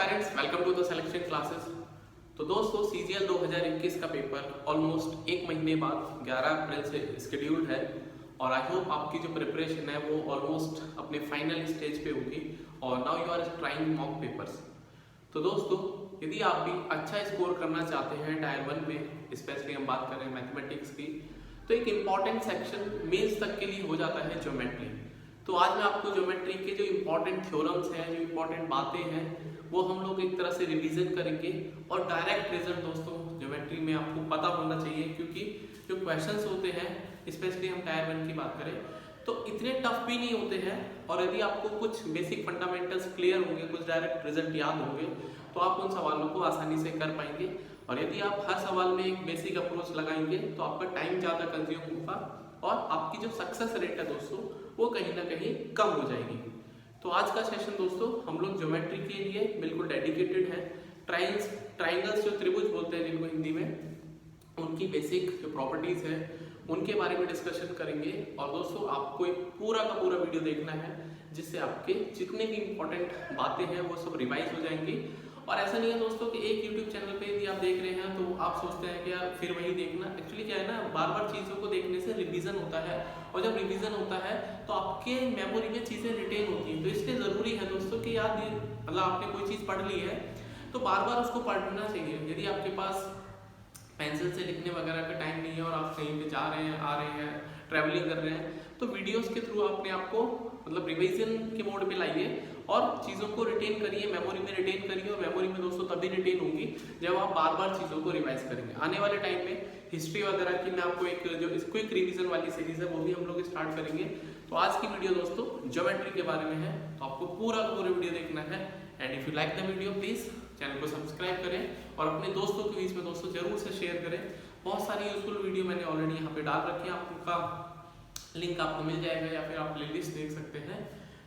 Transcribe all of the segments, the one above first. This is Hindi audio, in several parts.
Parents, welcome to the selection classes. तो दोस्तों CGL 2021 का पेपर ऑलमोस्ट एक महीने बाद 11 अप्रैल से स्केड्यूल्ड है और आई होप आपकी जो प्रिपरेशन है वो ऑलमोस्ट अपने फाइनल स्टेज पे होगी और now you are trying mock papers. तो दोस्तों यदि आप भी अच्छा स्कोर करना चाहते हैं टायर 1 में, स्पेशली हम बात कर रहे हैं मैथमेटिक्स की, तो एक इम्पॉर्टेंट सेक्शन मेंस तक के लिए हो जाता है ज्योमेट्री। तो आज मैं आपको ज्योमेट्री के जो इम्पोर्टेंट थ्योरम्स हैं, जो इम्पोर्टेंट बातें हैं, वो हम लोग एक तरह से रिवीजन करेंगे और डायरेक्ट रिजल्ट दोस्तों ज्योमेट्री में आपको पता होना चाहिए, क्योंकि जो क्वेश्चंस होते हैं स्पेशली हम टायर 1 की बात करें तो इतने टफ भी नहीं होते हैं और यदि आपको कुछ बेसिक फंडामेंटल्स क्लियर होंगे, कुछ डायरेक्ट रिजल्ट याद होंगे तो आप उन सवालों को आसानी से कर पाएंगे। और यदि आप हर सवाल में एक बेसिक अप्रोच लगाएंगे तो आपका टाइम ज़्यादा कंज्यूम होगा और आपकी जो सक्सेस रेट है दोस्तों वो कहीं ना कहीं कम हो जाएगी। तो आज का सेशन दोस्तों हम लोग ज्योमेट्री के लिए बिल्कुल डेडिकेटेड है। ट्राइंगल्स जो त्रिभुज बोलते हैं जिनको हिंदी में, उनकी बेसिक जो प्रॉपर्टीज है उनके बारे में डिस्कशन करेंगे। और दोस्तों आपको एक पूरा का पूरा वीडियो देखना है जिससे आपके जितने भी इंपॉर्टेंट बातें हैं वो सब रिवाइज हो जाएंगी। और ऐसा नहीं है दोस्तों कि एक YouTube चैनल पे यदि आप देख रहे हैं तो आप सोचते हैं कि यार फिर वही देखना। एक्चुअली क्या है ना, बार बार चीज़ों को देखने से रिवीजन होता है और जब रिवीजन होता है तो आपके मेमोरी में चीज़ें रिटेन होती हैं। तो इसलिए ज़रूरी है दोस्तों कि याद मतलब आपने कोई चीज़ पढ़ ली है तो बार बार उसको पढ़ना चाहिए। यदि आपके पास पेंसिल से लिखने वगैरह का टाइम नहीं है और आप कहीं पे जा रहे हैं, आ रहे हैं, ट्रैवलिंग कर रहे हैं, तो वीडियोस के थ्रू अपने आप को मतलब रिवीजन के मोड पे लाइए और चीज़ों को रिटेन करिए, मेमोरी में रिटेन करिए। और मेमोरी में दोस्तों तभी रिटेन होंगी जब आप बार बार चीज़ों को रिवाइज करेंगे। आने वाले टाइम में हिस्ट्री वगैरह की मैं आपको एक जो क्विक रिवीजन वाली सीरीज है वो भी हम लोग स्टार्ट करेंगे। तो आज की वीडियो दोस्तों ज्योमेट्री के बारे में है, तो आपको पूरा वीडियो देखना है। And if you like the video please channel को सब्सक्राइब करें और अपने दोस्तों के बीच में दोस्तों जरूर से शेयर करें। बहुत सारी यूजफुल वीडियो मैंने ऑलरेडी यहाँ पे डाल रखी है, आपका लिंक आपको मिल जाएगा या फिर आप प्लेलिस्ट देख सकते हैं।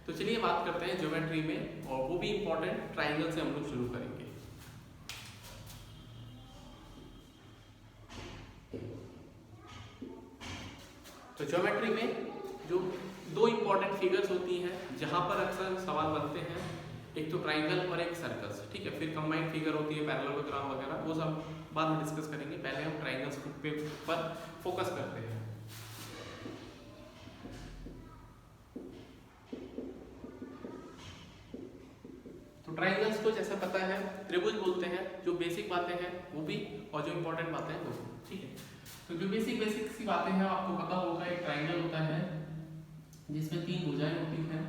तो चलिए बात करते हैं ज्योमेट्री में, और वो भी इम्पोर्टेंट ट्राइंगल से हम लोग शुरू करेंगे। तो ज्योमेट्री में जो दो इम्पोर्टेंट फिगर्स होती हैं जहां पर अक्सर सवाल बनते हैं, एक तो ट्राइंगल और एक सर्कस, ठीक है। फिर कंबाइंड फिगर होती है पैरेललोग्राम वगैरह, वो सब बाद में डिस्कस करेंगे। पहले हम ट्राइंगल्स पर फोकस करते हैं। तो ट्राइंगल्स को जैसा पता है त्रिभुज बोलते हैं, जो बेसिक बातें हैं वो भी और जो इंपॉर्टेंट बातें हैं वो भी, ठीक है। तो जो बेसिक सी बातें हैं आपको पता होगा, एक ट्राइंगल होता है जिसमें 3 भुजाएं होती हैं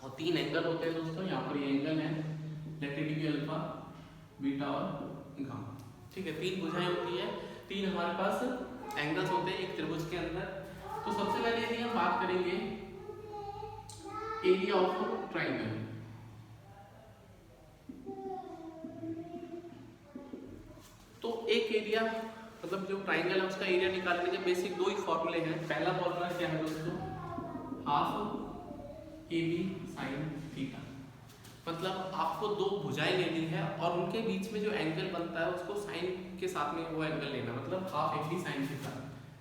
और 3 एंगल होते हैं दोस्तों। यहाँ पर ये एंगल है, let it be alpha, beta और गामा, ठीक है। 3 भुजाएं होती है, 3 हमारे पास एंगल्स होते हैं एक त्रिभुज के अंदर। तो सबसे पहले यदि हम बात करेंगे एरिया ऑफ ट्राइंगल, तो एक एरिया मतलब जो ट्राइंगल है उसका एरिया निकालने के बेसिक 2 ही फॉर्मूले हैं। पहला फॉर्मूला क्या है दोस्तों, हाफ AB साइन थीटा। मतलब आपको 2 भुजाएं लेनी है और उनके बीच में जो एंगल बनता है उसको साइन के साथ में वो एंगल लेना, मतलब half AB sine theta.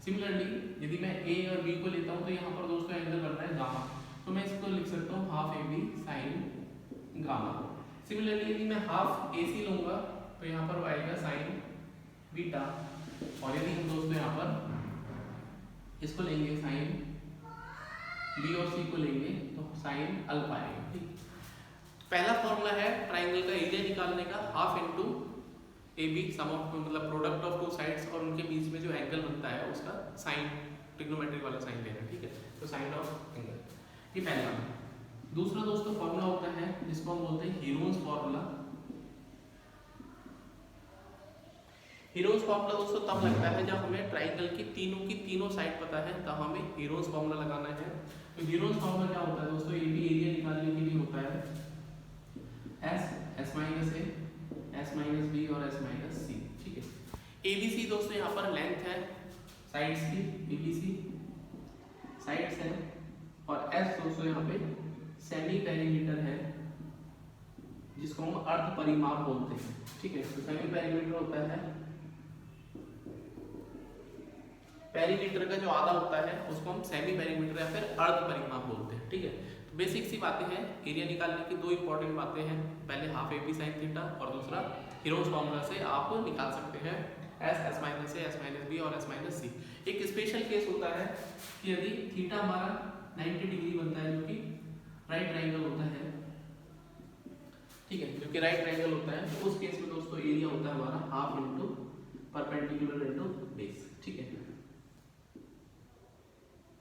Similarly यदि मैं A और B को लेता हूँ तो यहाँ पर दोस्तों एंगल बन रहा है गामा, तो मैं इसको लिख सकता हूँ half AB sign gamma. Similarly यदि मैं हाफ AC लूंगा तो यहाँ पर आएगा साइन बीटा, और यदि हम दोस्तों यहाँ पर इसको लेंगे साइन B और C को लेंगे तो साइन अल्फा आएगा, ठीक। पहला फॉर्मूला है ट्राइंगल का एरिया निकालने का, half into AB, sum of मतलब प्रोडक्ट ऑफ 2 साइड्स, और उनके बीच में जो एंगल बनता है उसका साइन, ट्रिग्नोमेट्रिक वाला साइन लेना, ठीक है। तो साइन ऑफ एंगल, ये पहला। दूसरा दोस्तों फॉर्मूला होता है जिसको हम बोलते हैं हीरोन्स फॉर्मूला। हीरोन्स फॉर्मूला दोस्तों तब लगता है जब हमें ट्राइंगल की तीनों साइड पता है, तब हमें हीरोन्स फॉर्मूला लगाना है। तो हीरोन्स फॉर्मूला क्या होता है दोस्तों, ये भी एरिया निकालने के लिए होता है S minus A, S minus B और S माइनस C, ठीक है। ABC दोस्तों यहाँ पर लेंथ है साइड्स की, ABC साइड्स है, और S दोस्तों यहाँ पे सेमी पेरीमीटर है जिसको हम अर्ध परिमाप बोलते हैं, ठीक है। तो सेमी पेरीमीटर होता है, पेरीमीटर का जो आधा होता है उसको हम सेमी पेरीमीटर या फिर अर्ध परिमाप बोलते हैं, ठीक है। बेसिक सी बातें हैं एरिया निकालने की, दो इंपॉर्टेंट बातें हैं, पहले half A B sine theta और दूसरा हीरोज फॉर्मूला से आप निकाल सकते हैं S minus A, S minus B और एस माइनस सी। एक स्पेशल केस होता है कि यदि थीटा हमारा 90 डिग्री बनता है, जो कि राइट ट्राइंगल होता है, ठीक है, जो कि राइट ट्राइंगल होता है, तो उस केस में दोस्तों एरिया होता है हमारा half into perpendicular into base, ठीक है।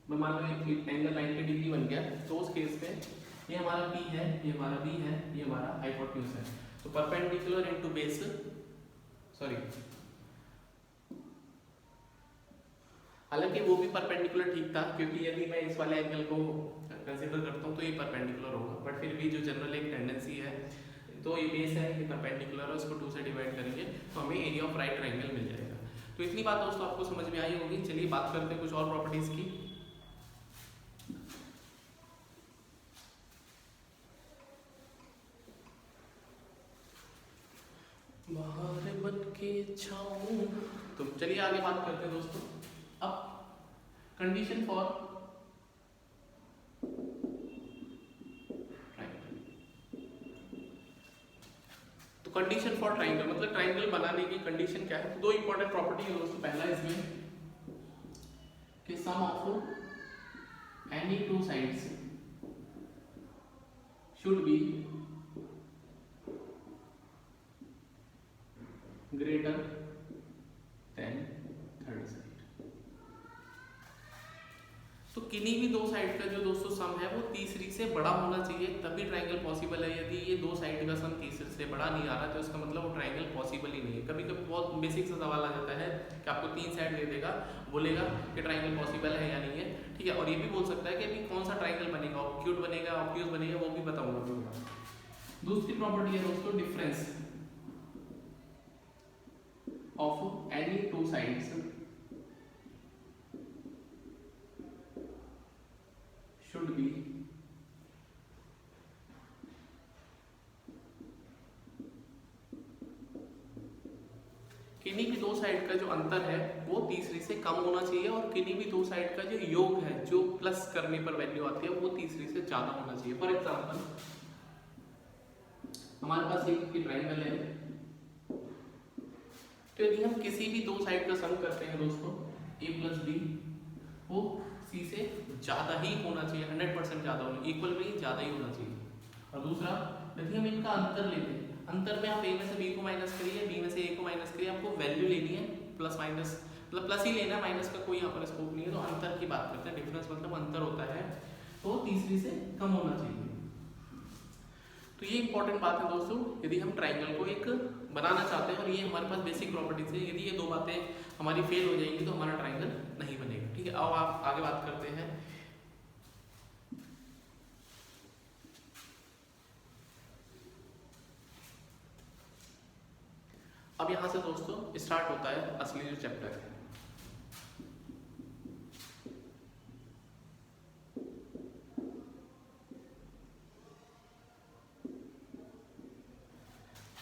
मैं मान लो एक एंगल 90 डिग्री बन गया, तो उस केस में ये हमारा P है, ये हमारा B है, ये हमारा हाइपोटेन्यूज है, तो परपेंडिकुलर इनटू बेस, सॉरी, हालांकि वो भी परपेंडिकुलर ठीक था, क्योंकि यदि मैं इस वाले एंगल को कंसीडर करता हूँ तो ये परपेंडिकुलर होगा, बट फिर भी जो जनरल एक टेंडेंसी है, तो ये बेस है, ये परपेंडिकुलर है, उसको 2 से डिवाइड करेंगे तो हमें एरिया ऑफ राइट ट्रायंगल मिल जाएगा। तो इतनी बात दोस्तों आपको समझ में आई होगी। चलिए बात करते हैं कुछ और प्रॉपर्टीज की। बाहर बन के छाऊं, तो चलिए आगे बात करते हैं दोस्तों। अब कंडीशन फॉर ट्रायंगल, तो कंडीशन फॉर ट्रायंगल मतलब ट्रायंगल बनाने की कंडीशन क्या है? तो दो इंपॉर्टेंट प्रॉपर्टी है दोस्तों। पहला इसमें कि sum of any two sides should be greater than third side. तो किन्हीं भी दो साइड का जो दोस्तों सम है वो तीसरी से बड़ा होना चाहिए, तभी ट्रायंगल पॉसिबल है। यदि ये दो साइड का सम तीसरे से बड़ा नहीं आ रहा तो इसका मतलब वो ट्रायंगल पॉसिबल ही नहीं है। कभी कभी बहुत बेसिक सा सवाल आ जाता है कि आपको 3 साइड दे देगा, बोलेगा कि ट्रायंगल पॉसिबल है या नहीं है, ठीक है। और ये भी बोल सकता है कि अभी कौन सा ट्रायंगल बनेगा, ऑब्ट्यूज बनेगा, ऑब्ट्यूज बनेगा, वो भी बताऊंगा। दूसरी प्रॉपर्टी है दोस्तों difference of any two sides should be किन्हीं भी दो साइड का जो अंतर है वो तीसरी से कम होना चाहिए, और किन्हीं भी दो साइड का जो योग है, जो प्लस करने पर वैल्यू आती है, वो तीसरी से ज्यादा होना चाहिए। फॉर एग्जांपल हमारे पास एक ट्रायंगल है, तो यदि हम किसी भी दो साइड का सम करते हैं दोस्तों a प्लस बी, वो c से ज्यादा ही होना चाहिए, 100% ज्यादा होना, इक्वल में ज्यादा ही होना चाहिए। और दूसरा यदि हम इनका अंतर लेते हैं, अंतर में आप a में से b को माइनस करिए, b में से a को माइनस करिए, आपको वैल्यू लेनी है प्लस माइनस, मतलब प्लस ही लेना, माइनस का कोई यहाँ पर स्कोप नहीं है। तो अंतर की बात करते हैं, डिफरेंस मतलब अंतर होता है, तो तीसरी से कम होना चाहिए। तो ये इंपॉर्टेंट बात है दोस्तों, यदि हम ट्रायंगल को एक बनाना चाहते हैं, और ये हमारे पास बेसिक प्रॉपर्टीज है, यदि ये दो बातें हमारी फेल हो जाएंगी तो हमारा ट्रायंगल नहीं बनेगा, ठीक है। अब आप आगे बात करते हैं। अब यहां से दोस्तों स्टार्ट होता है असली जो चैप्टर है।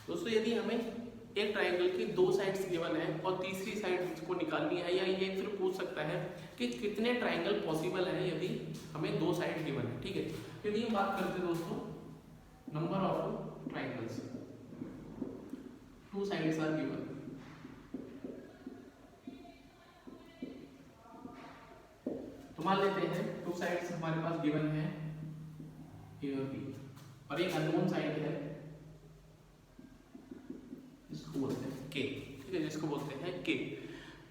दोस्तों यदि हमें एक ट्रायंगल की दो साइड्स गिवन है और तीसरी साइड को निकालनी है, या ये फिर पूछ सकता है कि कितने ट्रायंगल पॉसिबल है यदि हमें दो साइड गिवन है, ठीक है। यदि हम बात करते हैं दोस्तों number of triangles, two sides are given, तो मान लेते हैं टू साइड्स हमारे पास गिवन है ए और बी, और एक अननोन साइड है जिसको बोलते हैं के, ठीक है, जिसको बोलते हैं के।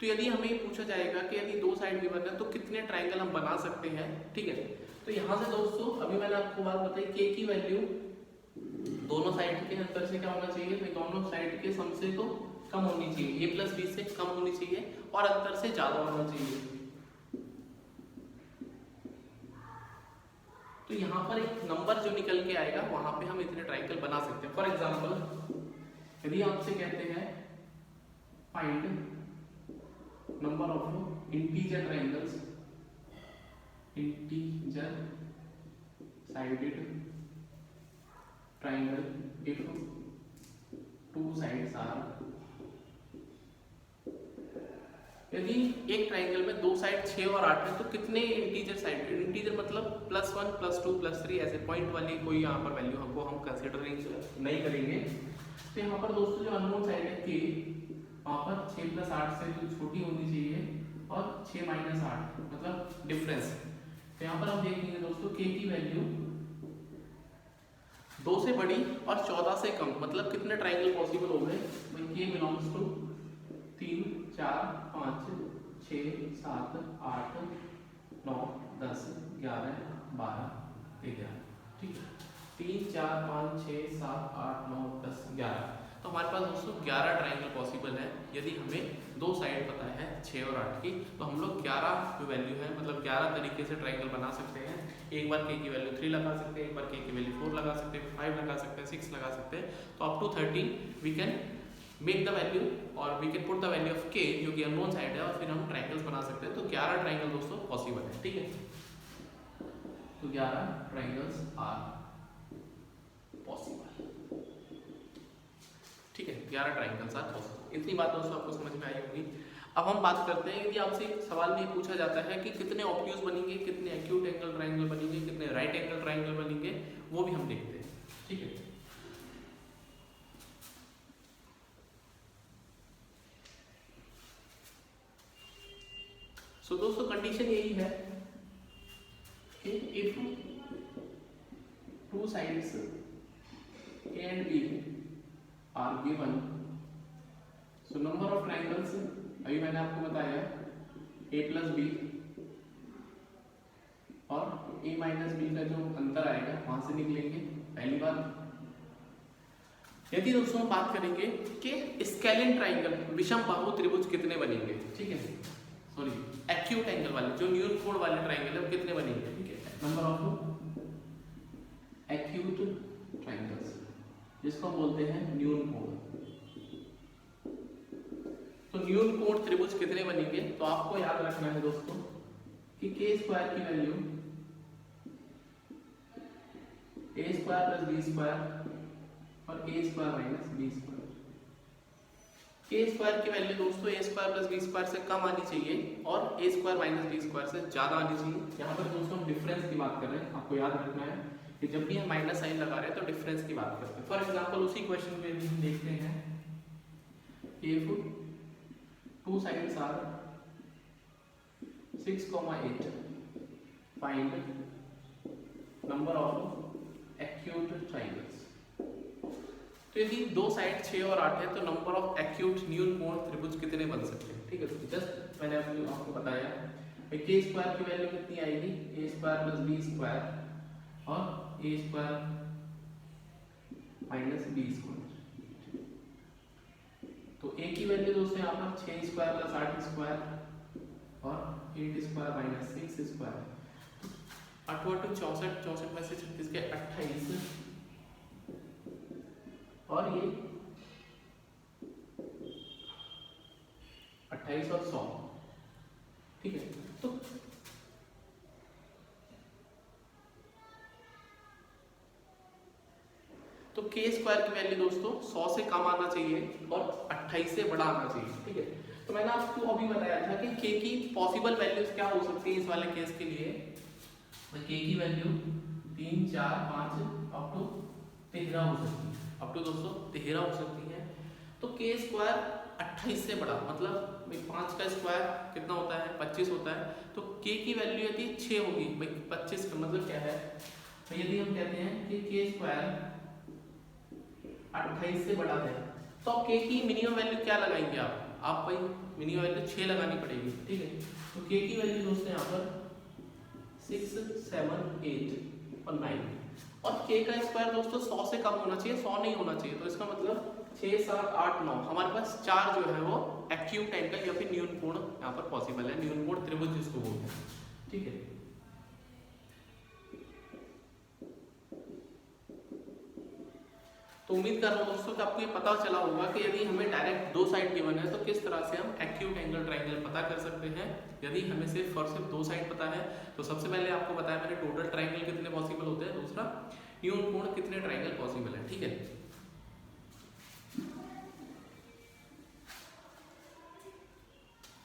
तो यदि हमें पूछा जाएगा कि यदि दो साइड गिवन है तो कितने ट्रायंगल हम बना सकते हैं, ठीक है। तो यहाँ से दोस्तों अभी मैंने आपको बात बताई, के की वैल्यू दोनों साइड के अंतर से क्या होना चाहिए, तो दोनों साइड के सम से तो कम होनी चाहिए, a प्लस बी से कम होनी चाहिए, और अंतर से ज्यादा होना चाहिए। तो यहाँ पर एक नंबर जो निकल के आएगा वहां पे हम इतने ट्रायंगल बना सकते हैं। फॉर एग्जाम्पल यदि आपसे कहते हैं find number of integer triangles, integer sided triangle if two sides are यदि एक ट्राइंगल में दो साइड 6 और 8 है तो कितने इंटीजर साइड, इंटीजर मतलब +1 +2 +3 ऐसे पॉइंट वाली कोई यहाँ पर वैल्यू हमको हम कंसिडरिंग नहीं करेंगे। तो यहाँ पर दोस्तों जो अननोन साइड है के, वहाँ पर 6 + 8 से जो छोटी होनी चाहिए और 6 - 8 मतलब डिफरेंस। तो यहाँ पर हम देखेंगे दोस्तों के की वैल्यू 2 से बड़ी और 14 से कम, मतलब कितने ट्राइंगल पॉसिबल हो गए भाई। के बिलोंग्स टू 3 4 5 6 7 8 9 10 11 12 13, ठीक है। 3 4 5 6 7 8 9 10 11, तो हमारे पास दोस्तों 11 ट्राइंगल पॉसिबल है। यदि हमें दो साइड पता है 6 और 8 की, तो हम लोग 11 जो वैल्यू है मतलब 11 तरीके से ट्राइंगल बना सकते हैं। एक बार के की वैल्यू 3 लगा सकते हैं, एक बार के की वैल्यू 4 लगा सकते हैं, 5 लगा सकते हैं, 6 लगा सकते हैं। तो up to 13 we can make the value और we can put the value of K जो कि अननोन साइड है, और फिर हम ट्राइंगल्स बना सकते हैं। तो 11 ट्राइंगल दोस्तों पॉसिबल है, ठीक है। तो 11 ट्राइंगल्स आर पॉसिबल, ठीक है। 11 ट्राइंगल्स आर पॉसिबल। इतनी बात दोस्तों आपको समझ में आई होगी। अब हम बात करते हैं, यदि आपसे एक सवाल में पूछा जाता है कि कितने ऑब्ट्यूज बनेंगे, कितने एक्यूट एंगल ट्राइंगल बनेंगे, कितने राइट एंगल ट्राइंगल बनेंगे, वो भी हम देखते हैं, ठीक है। सो दोस्तों कंडीशन यही है कि if two sides A and B are given, so number of triangles, अभी मैंने आपको बताया a + b और a - b का जो अंतर आएगा वहां से निकलेंगे, पहली बात। यदि दोस्तों हम बात करेंगे कि स्केलिन ट्राइंगल विषम बाहु त्रिभुज कितने बनेंगे, ठीक है, सॉरी एक्यूट एंगल वाले जो न्यून कोण वाले ट्राइंगल है वो कितने बनेंगे, ठीक है। नंबर ऑफ एक्यूट ट्राइंगल्स जिसको बोलते हैं न्यून कोण। तो न्यून कोण त्रिभुज कितने बनेंगे, तो आपको याद रखना है दोस्तों कि k² की वैल्यू a² + b² और a² - b²। k² की वैल्यू दोस्तों a² + b² से कम आनी चाहिए और a² - b² से ज्यादा आनी चाहिए। यहाँ पर दोस्तों हम डिफरेंस की बात कर रहे हैं, आपको याद रखना है कि जब भी हम माइनस साइन लगा रहे हैं तो डिफरेंस की बात करते हैं। फॉर एग्जाम्पल उसी क्वेश्चन में भी हम देखते हैं if two sides are 6, 8 find number of acute triangles। तो यदि दो साइड 6 और 8 है तो नंबर ऑफ एक्यूट न्यून कोण त्रिभुज कितने बन सकते हैं, ठीक है। तो जस्ट मैंने आपको बताया भाई k² की वैल्यू कितनी आएगी, a² + b² और a² - b²। तो a की वैल्यू दोस्तों यहाँ पर 6² + 8² और 8² - 6²। 8 × 8 = 64, 64 में से 36 के 28 और ये 28 और 100, ठीक है। तो k² की वैल्यू दोस्तों 100 से कम आना चाहिए और 28 से बड़ा आना चाहिए, ठीक है। तो मैंने आपको अभी बताया था कि k की पॉसिबल वैल्यूज क्या हो सकती है इस वाले केस के लिए। k की वैल्यू 3 4 5 अप टू 13 हो सकती है, अप टू दोस्तों 13 हो सकती है। तो k² 28 से बड़ा मतलब 5 का स्क्वायर कितना होता है 25 होता है। तो k की वैल्यू यदि 6 होगी भाई 25 का मतलब क्या है, तो यदि हम कहते हैं कि k² 28 से बड़ा है तो k की मिनिमम वैल्यू क्या लगाएंगे आप भाई मिनिमम वैल्यू 6 लगानी पड़ेगी, ठीक है। तो k की वैल्यू दोस्तों यहाँ पर 6 7 8 और 9 और k का स्क्वायर दोस्तों 100 से कम होना चाहिए, 100 नहीं होना चाहिए। तो इसका मतलब 6 7 8 9 हमारे पास 4 जो है वो एक्यूट एंगल या फिर न्यून कोण यहाँ पर पॉसिबल है, न्यून कोण त्रिभुज जिसको बोलते हैं, ठीक है। तो उम्मीद कर रहा हूँ दोस्तों कि आपको ये पता चला होगा कि यदि हमें डायरेक्ट दो साइड गिवन है तो किस तरह से हम एक्यूट एंगल ट्राइंगल पता कर सकते हैं। यदि हमें सिर्फ और सिर्फ दो साइड पता है तो सबसे पहले आपको बताया मैंने टोटल ट्राइंगल कितने पॉसिबल होते हैं, दूसरा न्यून कोण कितने ट्राइंगल पॉसिबल है, ठीक है।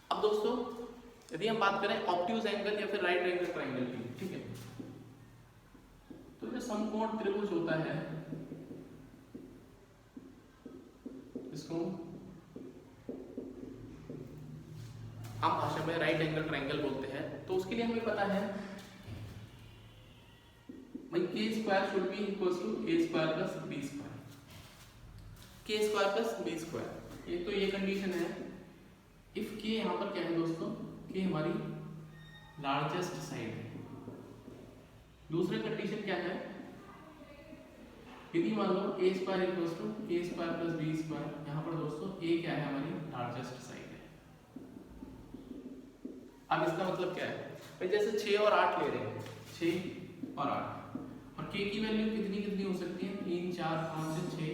अब दोस्तों यदि हम बात करें ऑब्ट्यूज एंगल या फिर राइट एंगल ट्रायंगल की, ठीक है, तो जो समकोण त्रिभुज होता है इसको आम भाषा में राइट एंगल ट्रायंगल बोलते हैं। तो उसके लिए हमें पता है भाई K square should be equals to A square plus B square, K square plus B square. एक तो ये कंडीशन है इफ के यहाँ पर क्या है दोस्तों, के हमारी लार्जेस्ट साइड है। दूसरी कंडीशन क्या है, यदि मान लो A square equals to A square plus B square, यहाँ पर दोस्तों ए क्या है हमारी लार्जेस्ट साइड है। अब इसका मतलब क्या है भाई, जैसे 6 और 8 ले रहे हैं, 6 और 8, और के की वैल्यू कितनी कितनी हो सकती है, 3 4 5 6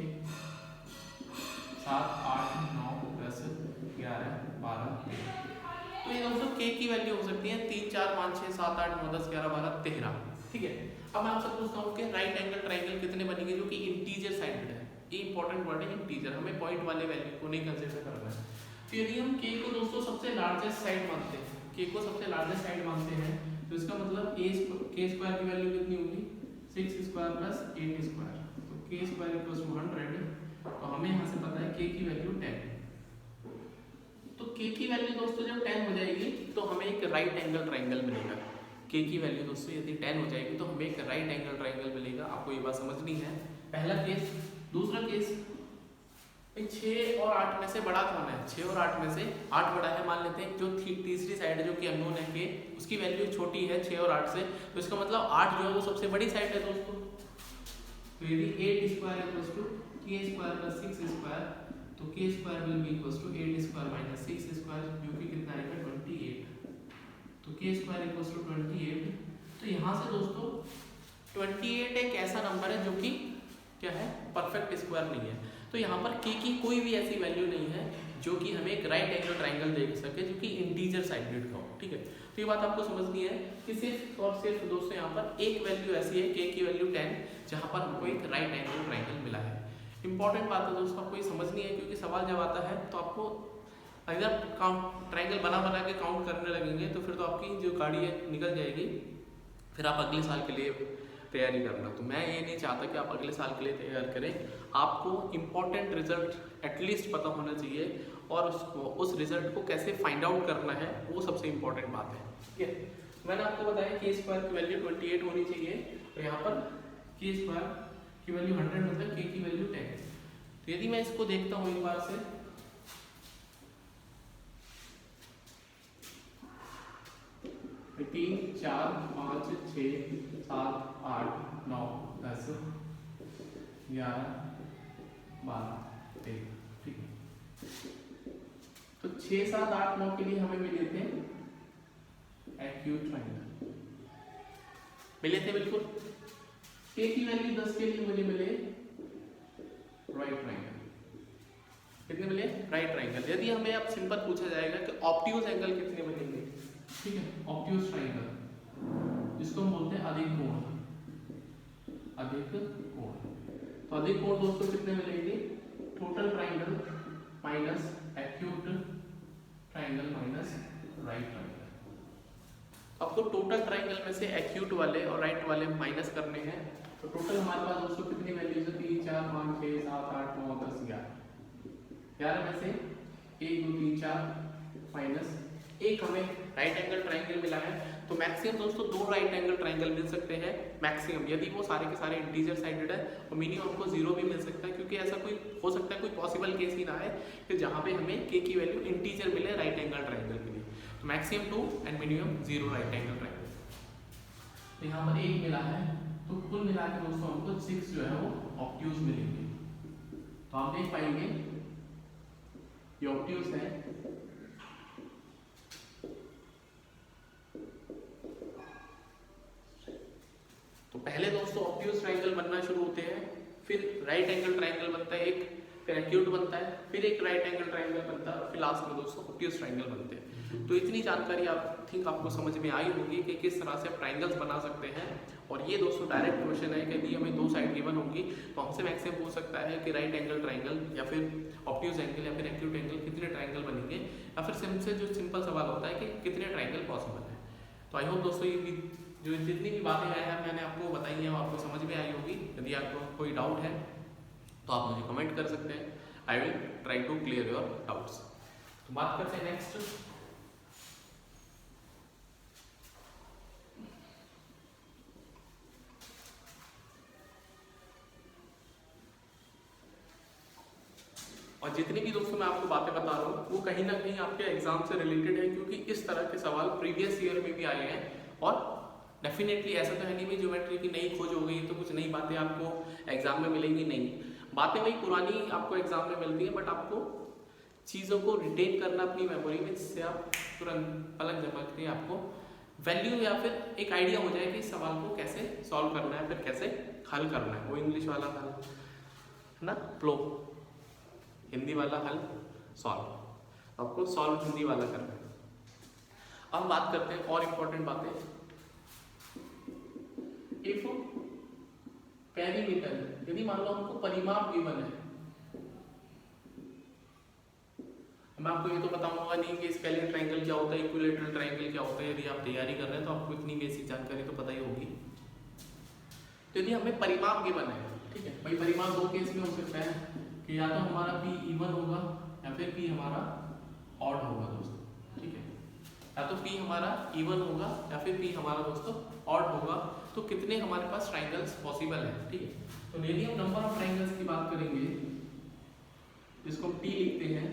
7 8 9 10 11 12 13। तो ये दोस्तों के की वैल्यू हो सकती है 3 4 5 6 7 8 9 10 11 12 13, ठीक है। अब मैं आपसे पूछता हूँ कि राइट एंगल ट्रायंगल कितने बनेंगे जो कि इंटीजर साइडेड है। ये इंपॉर्टेंट वर्ड है इंटीजर, हमें पॉइंट वाले वैल्यू को नहीं कंसीडर करना है। तो यदि हम के को दोस्तों सबसे लार्जेस्ट साइड मानते हैं, के को सबसे लार्जेस्ट साइड मानते हैं, तो इसका मतलब के स्क्वायर की वैल्यू कितनी होगी, 6 स्क्वायर प्लस 8 स्क्वायर, तो के स्क्वायर इक्वल्स टू 100। तो हमें यहाँ से पता है के की वैल्यू 10। तो के की वैल्यू दोस्तों जब 10 हो जाएगी तो हमें एक राइट एंगल ट्रायंगल मिलेगा। के की वैल्यू दोस्तों यदि 10 हो जाएगी तो हमें एक राइट एंगल ट्रायंगल मिलेगा। आपको ये बात समझनी है, पहला केस। दूसरा केस, 6 और 8 में से बड़ा कौन है, 6 और 8 में से 8 बड़ा है मान लेते हैं। जो तीसरी साइड है जो कि अननोन है के, उसकी वैल्यू छोटी है 6 और 8 से, तो इसका मतलब 8 जो है वो सबसे बड़ी साइड है दोस्तों। तो यदि 8 square equals to K square plus 6 square, तो K square will be equals to 8 square minus 6 square, जो कि कितना आएगा 28। तो के स्क्वायर इक्वल्स टू 28। तो यहाँ से दोस्तों 28 एक ऐसा नंबर है जो कि क्या है, परफेक्ट स्क्वायर नहीं है। तो यहाँ पर के की कोई भी ऐसी वैल्यू नहीं है जो कि हमें एक राइट एंगल ट्रायंगल दे सके जो कि इंटीजर साइडेड का हो, ठीक है। तो ये बात आपको समझनी है कि सिर्फ और सिर्फ दोस्तों यहाँ पर एक वैल्यू ऐसी है के की वैल्यू 10, जहाँ पर हमको एक राइट एंगल ट्रायंगल मिला है। इंपॉर्टेंट बात है दोस्तों, आपको ये समझनी है, क्योंकि सवाल जब आता है तो आपको अगर काउंट ट्रायंगल बना बना के काउंट करने लगेंगे तो फिर तो आपकी जो गाड़ी है निकल जाएगी, फिर आप अगले साल के लिए तैयारी करना। तो मैं ये नहीं चाहता कि आप अगले साल के लिए तैयार करें। आपको इम्पॉर्टेंट रिजल्ट एटलीस्ट पता होना चाहिए, और उस रिजल्ट को कैसे फाइंड आउट करना है वो सबसे इम्पॉर्टेंट बात है, ठीक है। मैंने आपको बताया के स्क्वायर की वैल्यू 28 होनी चाहिए, और यहाँ पर के स्क्वायर की वैल्यू 100 मतलब के की वैल्यू 10। तो यदि मैं इसको देखता हूँ एक बार से, तो 3 4 5 6 7 8 9 10 11 12 13, ठीक है। तो 6 7 8 9 के लिए हमें मिले थे एक्यूट ट्रायंगल, मिले थे बिल्कुल। के की वैल्यू 10 के लिए मुझे मिले राइट ट्रायंगल। कितने मिले, राइट ट्रायंगल। यदि हमें अब सिंपल पूछा जाएगा कि ऑब्ट्यूज एंगल कितने बनेंगे, ठीक है, ऑब्ट्यूज ट्रायंगल जिसको हम बोलते हैं अधिक कोण, अधिक कोण। तो अधिक कोण दोस्तों कितने मिलेंगे, total triangle minus acute triangle minus right triangle. आपको टोटल ट्रायंगल में से एक्यूट वाले और राइट वाले माइनस करने हैं। तो टोटल हमारे पास दोस्तों कितनी वैल्यूज है, 3 4 5 6 7 8 9 10 11 में से 1 2 3 4 माइनस 1 हमें राइट एंगल ट्रायंगल मिला है। तो मैक्सिमम दोस्तों 2 राइट एंगल ट्रायंगल मिल सकते हैं मैक्सिमम, यदि वो सारे के सारे इंटीजर साइडेड है, और मिनिमम हमको 0 भी मिल सकता है, क्योंकि ऐसा कोई हो सकता है कोई पॉसिबल केस ही ना है कि जहाँ पे हमें के की वैल्यू इंटीजर मिले राइट एंगल ट्रायंगल के लिए। तो maximum 2 and minimum 0 right angle triangle. तो यहाँ पर 1 मिला है, तो कुल मिला के दोस्तों हमको 6 जो है वो ऑब्ट्यूज मिलेंगे। तो आप देख पाएंगे ये ऑब्ट्यूज है, तो पहले दोस्तों ऑब्ट्यूज ट्रायंगल बनना शुरू होते हैं, फिर राइट एंगल ट्रायंगल बनता है एक, फिर एक्यूट बनता है, फिर एक राइट एंगल ट्राइंगल बनता है और फिर लास्ट में दोस्तों ऑब्ट्यूज ट्राइंगल बनते हैं। तो इतनी जानकारी आप थिंक आपको समझ में आई होगी कि किस तरह से आप ट्राइंगल्स बना सकते हैं। और ये दोस्तों डायरेक्ट क्वेश्चन है कि यदि हमें दो साइड गिवन होंगी तो हमसे मैक्सिमम पूछ सकता है कि राइट एंगल ट्राइंगल या फिर ऑब्ट्यूज एंगल या फिर एक्यूट एंगल कितने ट्राइंगल बनेंगे, या फिर सिंपल जो सिंपल सवाल होता है कि कितने ट्राइंगल पॉसिबल है। तो आई होप दोस्तों ये जो जितनी भी बातें हैं मैंने आपको बताई हैं वो आपको समझ में आई होगी। यदि आपको कोई डाउट है तो आप मुझे कमेंट कर सकते हैं, I will try to clear your doubts. तो बात करते हैं नेक्स्ट। और जितनी भी दोस्तों मैं आपको बातें बता रहा हूँ वो कहीं ना कहीं आपके एग्जाम से रिलेटेड है, क्योंकि इस तरह के सवाल प्रीवियस ईयर में भी आए हैं। और डेफिनेटली ऐसा तो है नहीं कि ज्योमेट्री की नई खोज हो गई तो कुछ नई बातें आपको एग्जाम में मिलेंगी, नहीं, बातें वही पुरानी आपको एग्जाम में मिलती है, बट आपको चीज़ों को रिटेन करना अपनी मेमोरी में, जिससे आप तुरंत पलक झपकते आपको वैल्यू या फिर एक आइडिया हो जाए कि इस सवाल को कैसे सॉल्व करना है, फिर कैसे हल करना है। वो इंग्लिश वाला हल है ना, प्लो, हिंदी वाला हल सॉल्व, आपको सॉल्व हिंदी वाला करना है। अब बात करते हैं और इम्पोर्टेंट बातें। इफ पेरीमीटर, यदि मान लो हमको परिमाप गिवन है, मैं आपको ये तो बताऊंगा नहीं कि स्केलिन ट्रायंगल क्या होता है, इक्विलैटरल ट्रायंगल क्या होता है। यदि आप तैयारी कर रहे हैं तो आपको इतनी बेसिक जानकारी तो पता ही होगी। तो यदि हमें परिमाप गिवन है, ठीक है भाई, परिमाप दो केस में हो सकता है कि या तो हमारा P इवन होगा या फिर P हमारा ऑड होगा दोस्तों, ठीक है, या तो P हमारा इवन होगा या फिर P हमारा दोस्तों ऑड होगा। तो कितने हमारे पास ट्रायंगल्स पॉसिबल है, ठीक है। तो यदि हम नंबर ऑफ ट्रायंगल्स की बात करेंगे, जिसको हम T लिखते हैं,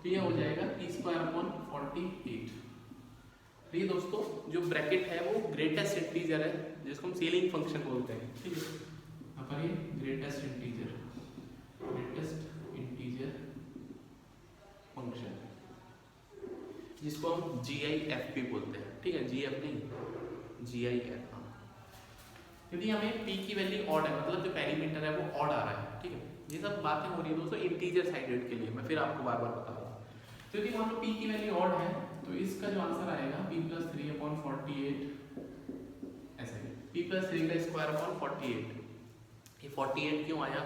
तो यह हो जाएगा T²/48। ये दोस्तों जो ब्रैकेट है वो ग्रेटेस्ट इंटीजर है, जिसको हम सीलिंग फंक्शन बोलते हैं, ठीक है। यहाँ पर ये ग्रेटेस्ट इंटीजर फंक्शन, जिसको हम GIF भी बोलते हैं, ठीक है, GF नहीं, GIF। यदि हमें P की वैल्यू ऑड है, मतलब जो पेरीमीटर है वो ऑड आ रहा है, ठीक है। ये सब बातें हो रही है दोस्तों इंटीजर साइडेड के लिए, मैं फिर आपको बार बार बता रहा हूँ। तो यदि मान लो P की वैल्यू ऑड है तो इसका जो आंसर आएगा P+3/48, ऐसे ही P+3 का स्क्वायर/48। ये 48 क्यों आया,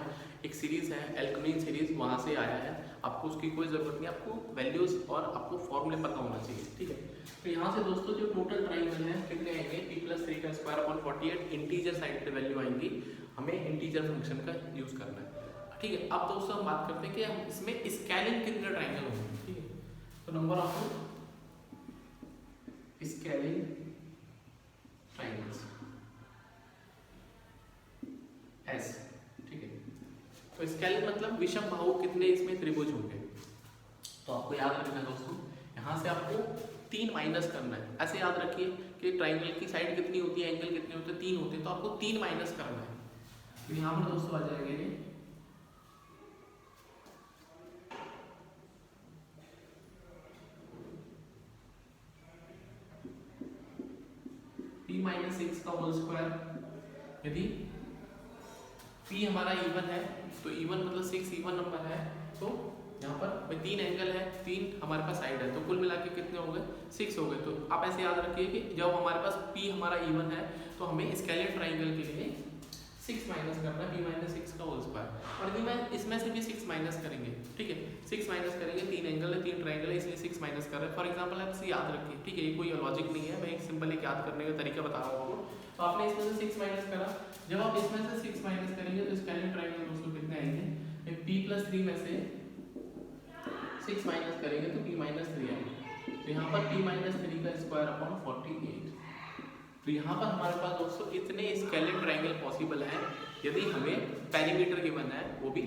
एक सीरीज है एल्केनिन सीरीज, वहां से आया है। आपको उसकी कोई जरूरत नहीं, आपको वैल्यूज और आपको फॉर्मूले पता होना चाहिए, ठीक है। तो यहाँ से दोस्तों जो टोटल ट्रायंगल है कितने आएंगे, P+3 का स्क्वायर/48, इंटीजर साइड पे वैल्यू आएंगी, हमें इंटीजर फंक्शन का यूज करना है, ठीक है। अब दोस्तों हम बात करते हैं कि हम इसमें स्केलिंग कितने ट्रायंगल होंगे, ठीक है। तो number of scaling triangles S, ठीक है। तो स्केलिंग मतलब विषम बाहु कितने इसमें त्रिभुज होंगे। तो आपको याद रखना है दोस्तों, यहाँ से आपको 3 माइनस करना है। ऐसे याद रखिए कि ट्रायंगल की साइड कितनी होती है, एंगल कितने होते हैं, 3 होते हैं, तो आपको 3 माइनस करना है। तो यहाँ पर दोस्तों आ जाएगा ये P-6 का होल स्क्वायर। यदि P हमारा इवन है तो इवन मतलब 6 इवन नंबर है, तो यहाँ पर 3 एंगल है, 3 हमारे पास साइड है, तो कुल मिला के कितने हो गए, 6 हो गए। तो आप ऐसे याद रखिए कि जब हमारे पास P हमारा इवन है तो हमें स्केलिन ट्रायंगल के लिए 6 माइनस करना है, P-6 का होल स्क्वायर। और यदि मैं इसमें से भी 6 माइनस करेंगे, ठीक है, 6 माइनस करेंगे, 3 एंगल है, 3 ट्रायंगल है, इसलिए 6 माइनस कर रहे हैं। फॉर एग्जाम्पल आप इसे याद रखिए, ठीक है, ये कोई लॉजिक नहीं है, मैं एक सिंपल एक याद करने का तरीका बता रहा हूँ आपको। तो आपने इसमें से 6 माइनस करा, जब आप इसमें से 6 माइनस करेंगे तो स्केलिन ट्रायंगल दोस्तों कितने आएंगे, P+3 में से 6 माइनस करेंगे तो P-3 आएंगे। तो यहाँ पर P-3 का स्क्वायर/48। तो यहाँ पर हमारे पास दोस्तों इतने स्केलिन ट्रायंगल पॉसिबल है यदि हमें पेरीमीटर गिवन है, वो भी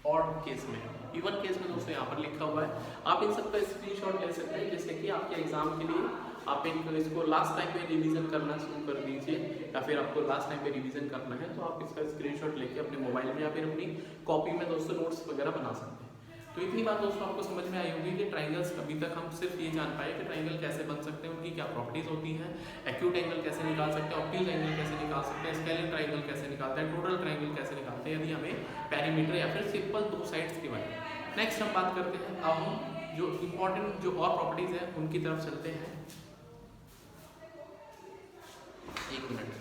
ऑड केस में। इवन केस में दोस्तों यहाँ पर लिखा हुआ है, आप इन सब का स्क्रीनशॉट ले सकते हैं, जैसे कि आपके एग्जाम के लिए आप इसको लास्ट टाइम पे रिवीजन करना शुरू कर दीजिए, या फिर आपको लास्ट टाइम पे रिवीजन करना है तो आप इसका स्क्रीनशॉट लेके अपने मोबाइल में या फिर अपनी कॉपी में दोस्तों नोट्स वगैरह बना सकते हैं, तो इतनी बात दोस्तों आपको समझ में आई होगी कि ट्राइंगल्स, अभी तक हम सिर्फ ये जान पाए कि ट्राइंगल कैसे बन सकते हैं, उनकी क्या प्रॉपर्टीज होती हैं, एक्यूट एंगल कैसे निकाल सकते हैं, ऑब्ट्यूज एंगल कैसे निकाल सकते हैं, स्केलिन ट्राइंगल कैसे निकालते हैं, टोटल ट्राइंगल कैसे निकालते हैं, यदि हमें पेरीमीटर या फिर सिंपल दो साइड्स की बात। नेक्स्ट हम बात करते हैं, अब हम जो इम्पोर्टेंट जो और प्रॉपर्टीज हैं उनकी तरफ चलते हैं। एक मिनट।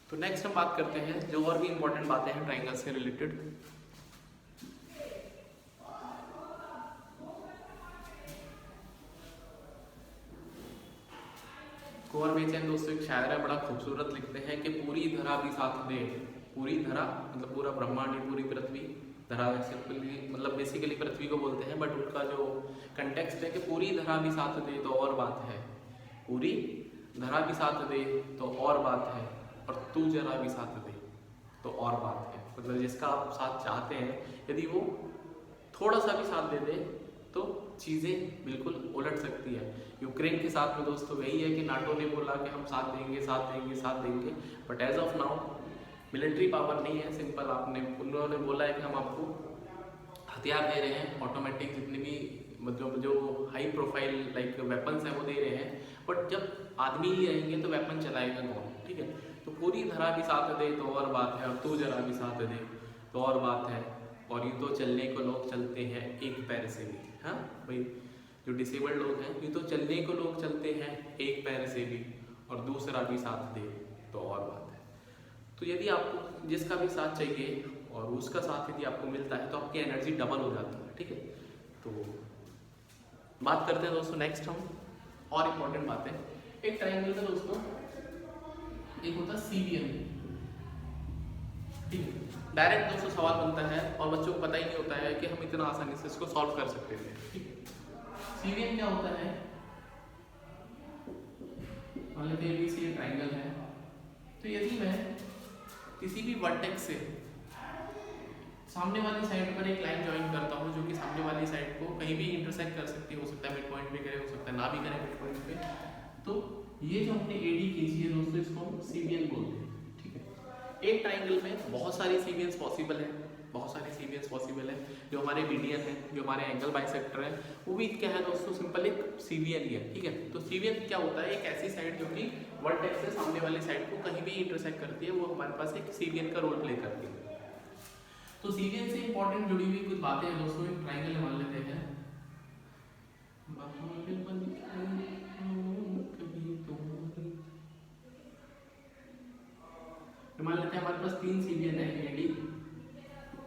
तो नेक्स्ट हम बात करते हैं जो और भी इंपॉर्टेंट बातें हैं ट्राइंगल से रिलेटेड। कुंवर बेचैन दोस्तों एक शायर है, बड़ा खूबसूरत लिखते हैं कि पूरी धरा भी साथ दे। पूरी धरा मतलब पूरा ब्रह्मांड, पूरी पृथ्वी। धरा सिंपली मतलब बेसिकली पृथ्वी को बोलते हैं, बट उनका जो कंटेक्स्ट है कि पूरी धरा भी साथ दे तो और बात है, पूरी धरा भी साथ दे तो और बात है, और तू जरा भी साथ दे तो और बात है। मतलब जिसका आप साथ चाहते हैं, यदि वो थोड़ा सा भी साथ दे दे तो चीज़ें बिल्कुल उलट सकती है। यूक्रेन के साथ में दोस्तों वही है कि नाटो ने बोला कि हम साथ देंगे साथ देंगे साथ देंगे, but as of now military power नहीं है। सिंपल आपने उन्होंने बोला है कि हम आपको हथियार दे रहे हैं, ऑटोमेटिक जितने भी मतलब जो हाई प्रोफाइल लाइक वेपन्स हैं वो दे रहे हैं, बट जब आदमी ही रहेंगे तो वेपन चलाएगा कौन, ठीक है। तो पूरी धरा भी साथ दे तो और बात है, और तू जरा भी साथ दे तो और बात है, और यूँ तो चलने को लोग चलते हैं एक पैर से भी। हाँ भाई, जो डिसेबल्ड लोग हैं यूँ तो चलने को लोग चलते हैं एक पैर से भी, और दूसरा भी साथ दे तो और बात है। तो यदि आपको जिसका भी साथ चाहिए और उसका साथ यदि आपको मिलता है तो आपकी एनर्जी डबल हो जाती है, ठीक है। तो बात करते हैं दोस्तों नेक्स्ट हम और इम्पोर्टेंट बात है। एक ट्राइंगल का दोस्तों एक होता है सीवियन, ठीक है। डायरेक्ट दोस्तों सवाल बनता है और बच्चों को पता ही नहीं होता है कि हम इतना आसानी से इसको सॉल्व कर सकते थे, ठीक है। सीवियन क्या होता है, मान लेते हैं ABC ट्राइंगल है, तो यदि मैं किसी भी वर्टेक्स से सामने वाली साइड पर एक लाइन ज्वाइन करता हूँ जो कि सामने वाली साइड को कहीं भी इंटरसेक्ट कर सकती है, हो सकता है मिड पॉइंट पे करे, हो सकता है ना भी करे मिड पॉइंट पे, तो ये जो हमने AD खींची है दोस्तों इसको हम सीवियन बोलते हैं, ठीक है। एक ट्राइंगल में बहुत सारी सीवियंस पॉसिबल है, बहुत सारे सीवियंस पॉसिबल है। जो हमारे मीडियन है, जो हमारे एंगल बाइसेक्टर है, वो भी क्या है दोस्तों, सिंपल एक सीवियन ही है, ठीक है। तो सीवियन क्या होता है, एक ऐसी साइड जो कि वर्टेक्स से सामने वाली साइड को कहीं भी इंटरसेक्ट करती है, वो हमारे पास एक सीवियन का रोल प्ले करती है। तो सीवियन से इंपॉर्टेंट जुड़ी हुई कुछ बातें हैं दोस्तों, एक ट्राइंगल मान लेते हैं। मान लेते हैं हमारे पास तीन सीवियन है, AD,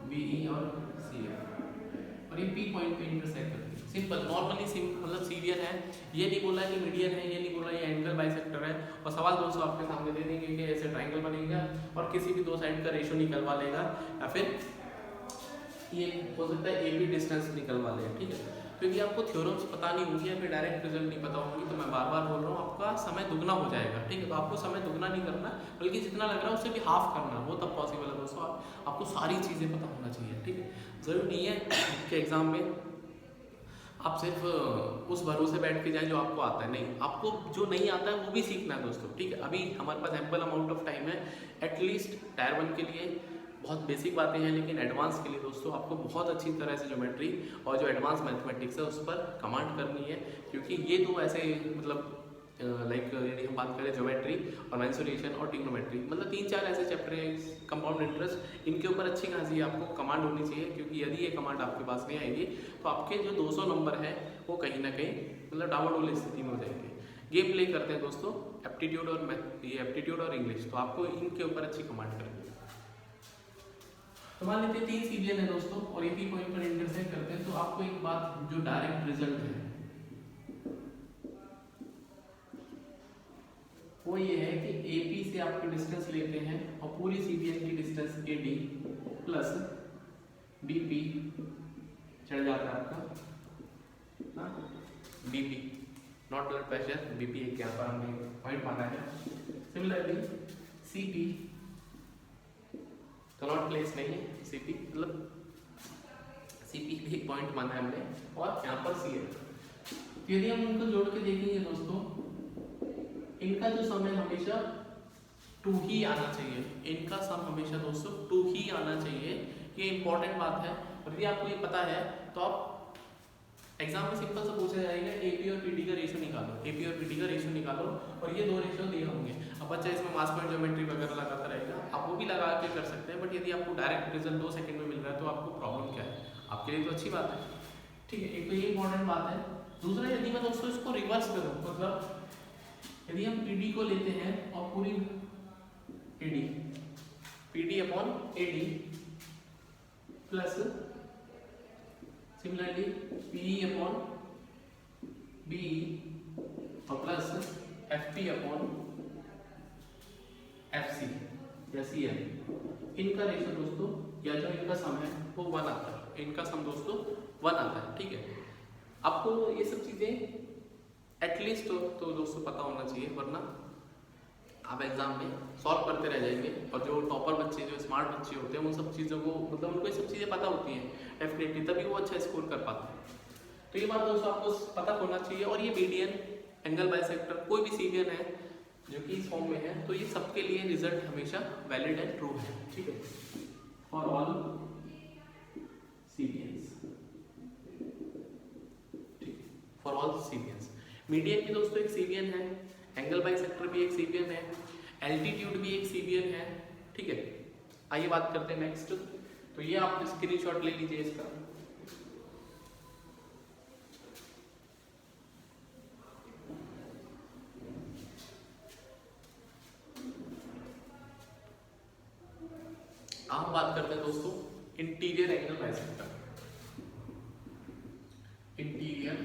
BE और CF, और ये P पॉइंट पे इंटरसेक्ट करती है। सिंपल नॉर्मली मतलब सीवियन है, ये नहीं बोला कि मीडियन है, ये नहीं बोला ये एंगल बाइसेक्टर है, और सवाल दोस्तों आपके सामने दे देंगे कि ऐसे ट्राइंगल बनेगा और किसी भी दो साइड का रेशियो निकलवा लेगा, या फिर ये हो सकता है AB डिस्टेंस निकलवा ले, ठीक है। क्योंकि आपको थ्योरम्स पता नहीं होंगी या फिर डायरेक्ट रिजल्ट नहीं पता होंगी, तो मैं बार बार बोल रहा हूँ आपका समय दुगना हो जाएगा, ठीक है। तो आपको समय दुगना नहीं करना, बल्कि जितना लग रहा है उससे भी हाफ करना, वो तब पॉसिबल है दोस्तों। आपको सारी चीज़ें पता होना चाहिए, ठीक है। ज़रूरी नहीं है कि एग्जाम में आप सिर्फ उस भरोसे बैठ के जाए जो आपको आता है, नहीं, आपको जो नहीं आता है वो भी सीखना है दोस्तों, ठीक है। अभी हमारे पास एम्पल अमाउंट ऑफ टाइम है, एटलीस्ट टायर 1 के लिए बहुत बेसिक बातें हैं, लेकिन एडवांस के लिए दोस्तों आपको बहुत अच्छी तरह से ज्योमेट्री और जो एडवांस मैथमेटिक्स है उस पर कमांड करनी है, क्योंकि ये दो ऐसे मतलब लाइक यदि हम बात करें ज्योमेट्री और मेंसुरेशन और ट्रिग्नोमेट्री, मतलब 3-4 ऐसे चैप्टर हैं कंपाउंड इंटरेस्ट, इनके ऊपर अच्छी खासी आपको कमांड होनी चाहिए, क्योंकि यदि ये कमांड आपके पास नहीं आएगी तो आपके जो 200 नंबर है वो कहीं ना कहीं मतलब डावाडोल स्थिति में हो जाएंगे। गेम प्ले करते हैं दोस्तों, एप्टीट्यूड और एप्टीट्यूड और इंग्लिश, तो आपको इनके ऊपर अच्छी कमांड करनी है। तो मान लेते हैं 3 सीवियन है दोस्तों और एक ही पॉइंट पर इंटरसेक्ट करते हैं, तो आपको एक बात जो डायरेक्ट रिजल्ट है वो ये है कि AP से आपके डिस्टेंस लेते हैं और पूरी सीवियन की डिस्टेंस AD प्लस BP चढ़ जाता है आपका BP, not blood pressure, BP एक यहाँ पर हमने पॉइंट माना है। सिमिलरली सीपी कनॉट प्लेस नहीं है, सीपी मतलब सीपी भी एक पॉइंट माना है हमने, और यहाँ पर सी है। यदि हम उनको जोड़ के देखेंगे दोस्तों, इनका जो सम है हमेशा 2 ही आना चाहिए, इनका सम हमेशा दोस्तों 2 ही आना चाहिए, ये इंपॉर्टेंट बात है। और यदि आपको ये पता है तो आप एग्जाम में सिंपल से पूछा जाएगा एपी और पीटी का रेशियो निकालो, एपी और पीटी का रेशियो निकालो, और ये 2 रेशियो दिए होंगे। अब बच्चा इसमें मास पॉइंट ज्योमेट्री वगैरह लगाता रहेगा, आप वो भी लगा के कर सकते हैं, बट यदि आपको डायरेक्ट रिजल्ट 2 सेकंड में मिल रहा है तो आपको प्रॉब्लम क्या है, आपके लिए तो अच्छी बात है, ठीक है। एक तो ये इंपॉर्टेंट बात है। दूसरा, यदि मैं दोस्तों इसको रिवर्स करूँ, मतलब यदि हम पीडी को लेते हैं और पूरी AD, PD upon AD plus similarly P upon B और plus F P upon F C या सी एम, इनका रेशियो दोस्तों या जो इनका सम है वो 1 आता है, इनका सम दोस्तों 1 आता है, ठीक है। आपको ये सब चीजें एटलीस्ट तो दोस्तों पता होना चाहिए, वरना आप एग्जाम में सॉल्व करते रह जाएंगे। और जो टॉपर बच्चे, जो स्मार्ट बच्चे होते हैं, उन सब चीज़ों को मतलब उनको ये सब चीज़ें पता होती हैं डेफिनेटली, तभी वो अच्छा स्कोर कर पाते हैं। तो ये बात दोस्तों आपको पता होना चाहिए। और ये मीडियन, एंगल बाइसेक्टर, कोई भी सीवियन है जो कि इस फॉर्म में है, तो ये सबके लिए रिजल्ट हमेशा वैलिड एंड ट्रू है, ठीक है, फॉर ऑल सीवियंस, ठीक है, फॉर ऑल सीवियंस। मीडियन भी दोस्तों एक सीवियन है, एंगल बाइसेक्टर भी एक सीवियन है, एल्टीट्यूड भी एक सीवियन है, ठीक है। आइए बात करते हैं नेक्स्ट। तो ये आप स्क्रीनशॉट ले लीजिए इसका। आप बात करते हैं दोस्तों interior angle bisector, interior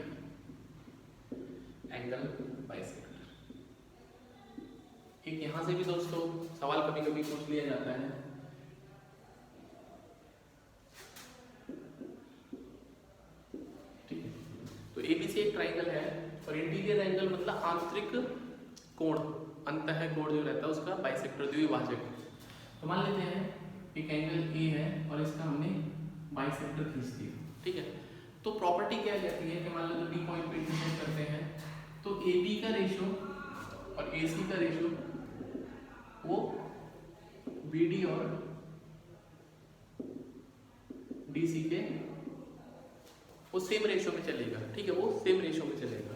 angle bisector. एक यहां से भी दोस्तों सवाल कभी कभी पूछ लिया जाता है, ठीक है। तो एबीसी एक ट्राइंगल है, और इंटीरियर एंगल मतलब आंतरिक कोण, अंतः कोण जो रहता है उसका बाइसेक्टर, द्विभाजक। तो मान लेते हैं एक एंगल ए है और इसका हमने बाइसेक्टर खींच दिया, ठीक है। तो प्रॉपर्टी क्या कहती है कि मान लो डी पॉइंट पे इंटरसेक्ट करते हैं, तो ए बी का रेशियो और ए सी का रेशियो वो बी डी और डी सी के वो सेम रेशियो में चलेगा, ठीक है, वो सेम रेशियो में चलेगा।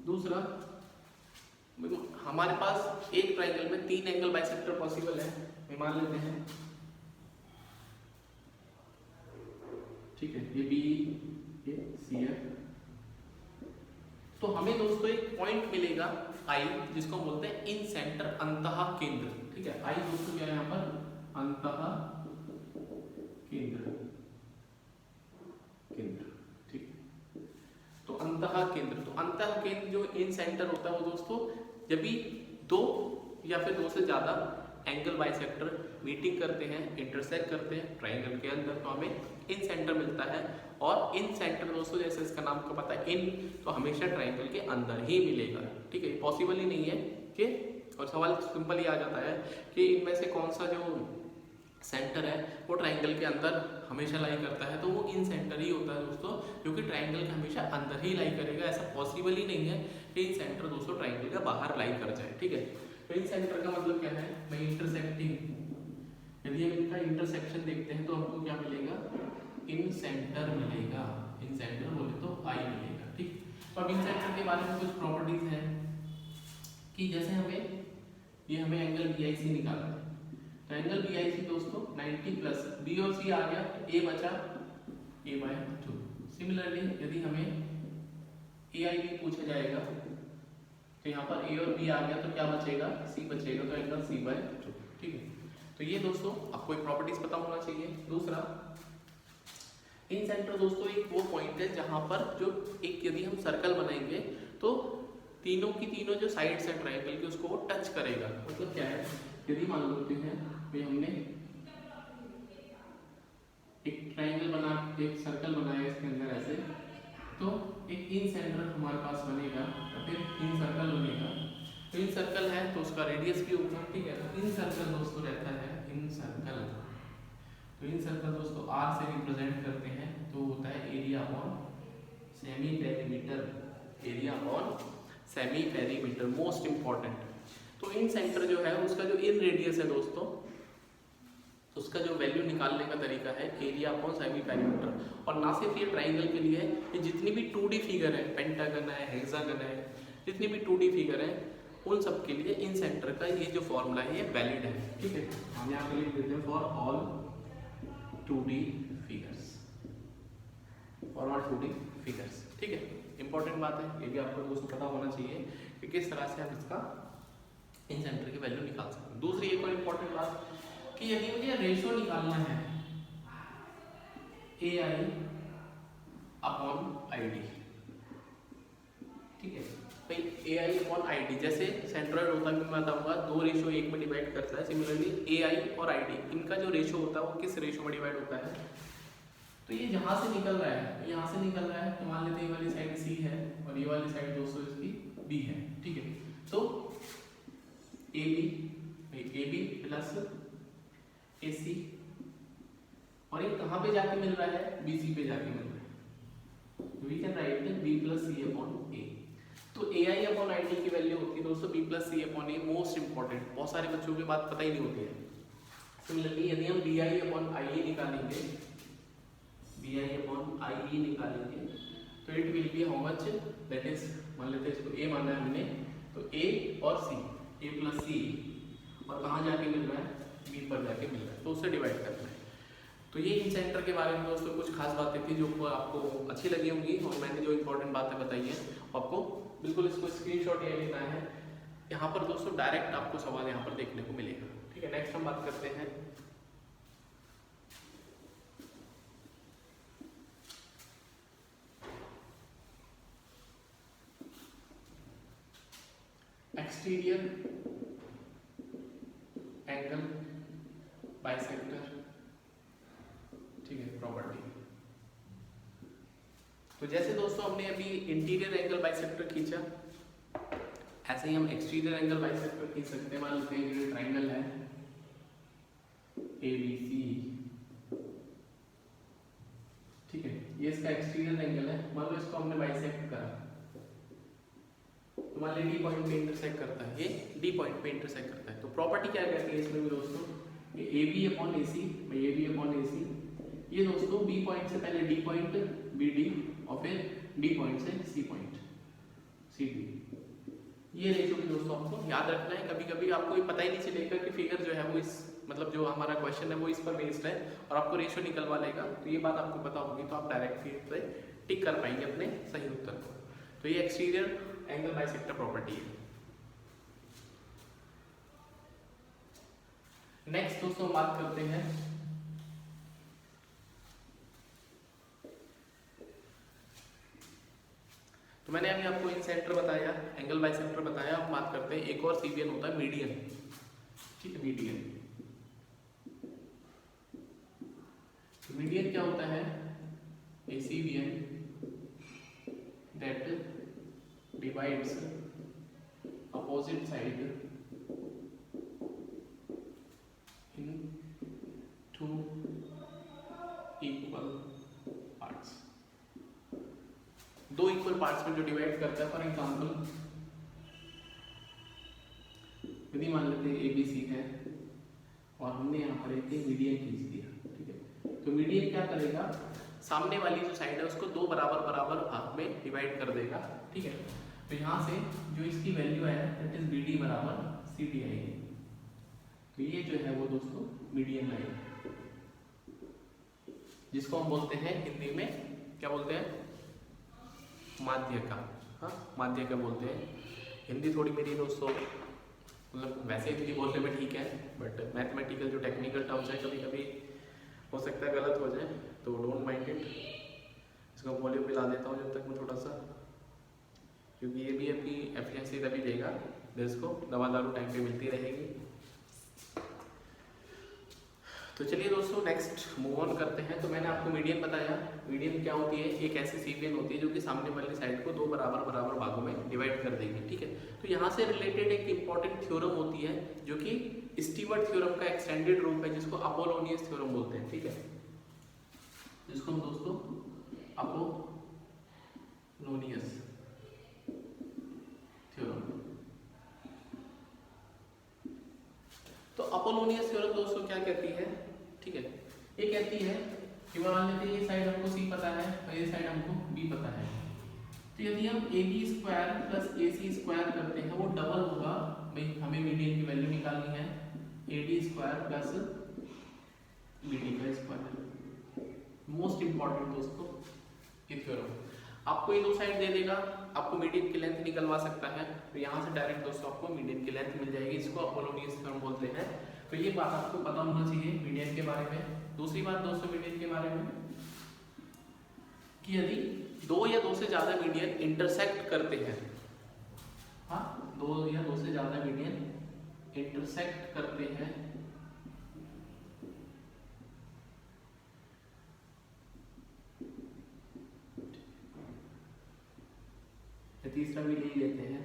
दूसरा, हमारे पास एक ट्रायंगल में 3 एंगल बाइसेक्टर पॉसिबल है, मान लेते हैं, ठीक है, ये बी, ये सी है। तो हमें दोस्तों एक पॉइंट मिलेगा आई, जिसको हम बोलते हैं इन सेंटर, अंतः केंद्र, ठीक है। आई दोस्तों क्या है यहाँ पर, अंतः केंद्र, केंद्र, ठीक है। तो अंतः केंद्र, तो अंतः केंद्र जो इन सेंटर होता है वो दोस्तों जब भी 2 या फिर 2 से ज्यादा एंगल बाइसेक्टर मीटिंग करते हैं, इंटरसेक्ट करते हैं ट्रायंगल के अंदर, तो हमें इन सेंटर मिलता है। और इन सेंटर दोस्तों जैसे इसका नाम को पता है इन, तो हमेशा ट्रायंगल के अंदर ही मिलेगा, ठीक है। पॉसिबल ही नहीं है कि, और सवाल सिंपल ही आ जाता है कि इनमें से कौन सा जो सेंटर है वो ट्रायंगल के अंदर हमेशा लाई करता है, तो वो इन सेंटर ही होता है दोस्तों, क्योंकि ट्रायंगल के हमेशा अंदर ही लाई करेगा। ऐसा पॉसिबल ही नहीं है कि इन सेंटर दोस्तों ट्रायंगल के बाहर लाई कर जाए, ठीक है। तो इन सेंटर का मतलब क्या है, मैं इंटरसेक्टिंग, यदि हम इनका इंटरसेक्शन देखते हैं तो हमको क्या मिलेगा, इन सेंटर मिलेगा, इन सेंटर बोले तो आई मिलेगा, ठीक। तो अब इन सेंटर के बारे में कुछ प्रॉपर्टीज हैं कि जैसे हमें ये हमें एंगल बीआईसी निकालना है, तो एंगल बीआईसी दोस्तों 90 प्लस बी और सी आ गया, ए बचा a/2। सिमिलरली यदि हमें ए आई बी पूछा जाएगा तो यहाँ पर ए और बी आ गया, तो क्या बचेगा, सी बचेगा, तो एंगल c/2, ठीक है। तो ये दोस्तों आपको एक प्रॉपर्टीज पता होना चाहिए। दूसरा, इन सेंटर दोस्तों एक वो पॉइंट है जहां पर जो एक, यदि हम सर्कल बनाएंगे तो तीनों की तीनों जो साइड्स है ट्रायंगल के उसको वो टच करेगा। मतलब क्या है, यदि मान लेते हैं भाई हमने एक ट्राइंगल बना, एक सर्कल बनाया इसके अंदर ऐसे, तो एक इन सेंटर हमारे पास बनेगा, या फिर इन सर्कल बनेगा। तो इन सर्कल है तो उसका रेडियस भी होगा, ठीक है। तो इन सर्कल दोस्तों रहता है इन सर्कल, तो इन सर्कल दोस्तों आर से रिप्रेजेंट करते हैं, तो होता है area upon semi perimeter, area upon semi perimeter, most important. तो इन सेंटर जो है उसका जो इन रेडियस है दोस्तों, उसका जो वैल्यू निकालने का तरीका है एरिया अपॉन सेमी पेरीमीटर। और ना सिर्फ ये ट्राइंगल के लिए है, ये जितनी भी 2D फिगर है, पेंटागन है, हेक्सागन है, जितनी भी 2D फिगर है, उन सब के लिए इन सेंटर का ये जो फॉर्मूला है ये वैलिड है, ठीक है। हम यहाँ पे लिख देते हैं for all 2D figures, for all 2D figures, ठीक है। इंपॉर्टेंट बात है, ये भी आपको दोस्तों पता होना चाहिए कि किस तरह से हम इसका इन सेंटर की वैल्यू निकाल सकते हैं। दूसरी एक और इम्पोर्टेंट बात कि यदि मुझे रेशो निकालना है AI अपॉन ID, ठीक है भाई, AI अपॉन ID, जैसे सेंट्रोइड होता है मैं बताऊंगा 2:1 में डिवाइड करता है। सिमिलरली AI और ID इनका जो रेशो होता है वो किस रेशो में डिवाइड होता है, तो ये जहां से निकल रहा है, यहाँ से निकल रहा है, तो मान लेते हैं ये वाली साइड C है और ये वाली साइड दोस्तों इसकी B है, ठीक है। तो AB प्लस AC, और ये कहाँ पे जाके मिल रहा है, BC पे जाके मिल रहा है, तो we can write B plus C upon A। तो AI अपॉन ID की वैल्यू होती है दोस्तों B plus C upon A, most important, बहुत सारे बच्चों की बात पता ही नहीं होती है। सिमिलरली यदि हम BI अपॉन IE निकालेंगे, BI अपॉन IE निकालेंगे, तो it will be how much, that is, मान लेते हैं इसको A माना है हमने, तो A और C, A प्लस C, और कहाँ जाके मिल रहा है, B पर जाके मिल रहा है, तो उससे डिवाइड करना है। तो ये इन सेंटर के बारे में दोस्तों कुछ खास बातें थी जो आपको अच्छी लगी होंगी, और मैंने जो इंपॉर्टेंट बातें बताई है आपको बिल्कुल इसको स्क्रीनशॉट ये लेना है। यहाँ पर दोस्तों डायरेक्ट आपको सवाल यहाँ पर देखने को मिलेगा, ठीक है। नेक्स्ट हम बात करते हैं एक्सटीरियर एंगल बाइसेक्टर, ठीक है, प्रॉपर्टी। तो जैसे दोस्तों हमने अभी इंटीरियर एंगल बाइसेक्टर खींचा, ऐसे ही हम एक्सटीरियर एंगल बाइसेक्टर खींच सकते हैं। मान लेते हैं ये ट्राइंगल है ABC, ठीक है, ये इसका एक्सटीरियर एंगल है। मान लो इसको हमने बाइसेक्ट करा, तो मान लीजिए D पॉइंट पे इंटरसेक्ट करता है, ये D पॉइंट पे इंटरसेक्ट करता है। तो प्रॉपर्टी क्या कहती है इसमें भी दोस्तों, ये AB upon AC, AB upon AC, ये दोस्तों B पॉइंट से पहले D पॉइंट BD, और फिर D पॉइंट से C पॉइंट CD, ये रेशो भी दोस्तों आपको याद रखना है। कभी कभी आपको ये पता ही नहीं चलेगा कि फिगर जो है वो इस, मतलब जो हमारा क्वेश्चन है वो इस पर बेस्ड है, और आपको रेशो निकलवा लेगा, तो ये बात आपको पता होगी, तो आप डायरेक्ट फिर से टिक कर पाएंगे अपने सही उत्तर को। तो ये एक्सटीरियर एंगल बाइसेक्टर प्रॉपर्टी है। नेक्स्ट दोस्तों बात करते हैं तो मैंने अभी आपको इन सेंटर बताया, एंगल बाइसेक्टर बताया, अब बात करते हैं एक और सीवियन होता है मीडियन, ठीक है। मीडियन क्या होता है, a cevian that divides opposite side in 2 equal parts, 2 equal parts में जो डिवाइड करता है। फॉर एग्जाम्पल यदि मान लेते हैं ABC है और हमने यहाँ पर एक मीडियन खींच दिया, ठीक है, तो मीडियन क्या करेगा, सामने वाली जो साइड है उसको 2 बराबर बराबर भाग में डिवाइड कर देगा, ठीक है। तो यहाँ से जो इसकी वैल्यू है दैट इज BD बराबर CD आएगी, तो ये जो है वो दोस्तों मीडियन लाइन, जिसको हम बोलते हैं हिंदी में क्या बोलते हैं, माध्य का, हाँ माध्य का बोलते हैं। हिंदी थोड़ी मेरी दोस्तों मतलब वैसे हिंदी बोलने में ठीक है, बट मैथमेटिकल जो टेक्निकल टर्म्स है कभी कभी हो सकता है गलत हो जाए, तो डोंट माइंड इट। इसका वॉल्यूम मिला देता हूँ जब तक मैं थोड़ा सा, क्योंकि ये भी अपनी एफिशिएंसी तभी देगा जब इसको दवा दारू टाइम पे मिलती रहेगी। तो तो चलिए दोस्तों नेक्स्ट मूव ऑन करते हैं। तो मैंने आपको मीडियन बताया। मीडियन क्या होती है? एक ऐसी सीक्वेंस होती है जो कि सामने वाली साइड को दो बराबर बराबर भागों में डिवाइड कर देगी, ठीक है। तो यहाँ से रिलेटेड एक इंपॉर्टेंट थ्योरम होती है जो कि स्टीवर्ट थ्योरम का एक्सटेंडेड रूप है, जिसको अपोलोनियस थ्योरम बोलते हैं, ठीक है, जिसको हम दोस्तों अपोलोनियस थ्योरम। तो अपोलोनियस थ्योरम दोस्तों क्या कहती है, ठीक है, ये कहती है कि मान लेते हैं ये साइड हमको सी पता है और ये साइड हमको बी पता है। तो यदि हम A B square plus A C square करते हैं वो डबल होगा, भाई हमें मीडियन की वैल्यू निकालनी है, A D square plus B D का स्क्वायर। मोस्ट इंपॉर्टेंट दोस्तों ये थ्योरम, आपको ये दो साइड दे देगा, आपको मीडियन की लेंथ निकलवा सकता है। तो यहाँ से डायरेक्ट दोस्तों आपको मीडियन की लेंथ मिल जाएगी, इसको अपोलोनियस थ्योरम बोलते हैं। तो ये बात आपको पता होना चाहिए मीडियन के बारे में। दूसरी बात दोस्तों मीडियन के बारे में कि यदि दो या दो से ज्यादा मीडियन इंटरसेक्ट करते हैं, हाँ, दो या दो से ज्यादा मीडियन इंटरसेक्ट करते हैं, तीसरा भी ले लेते हैं,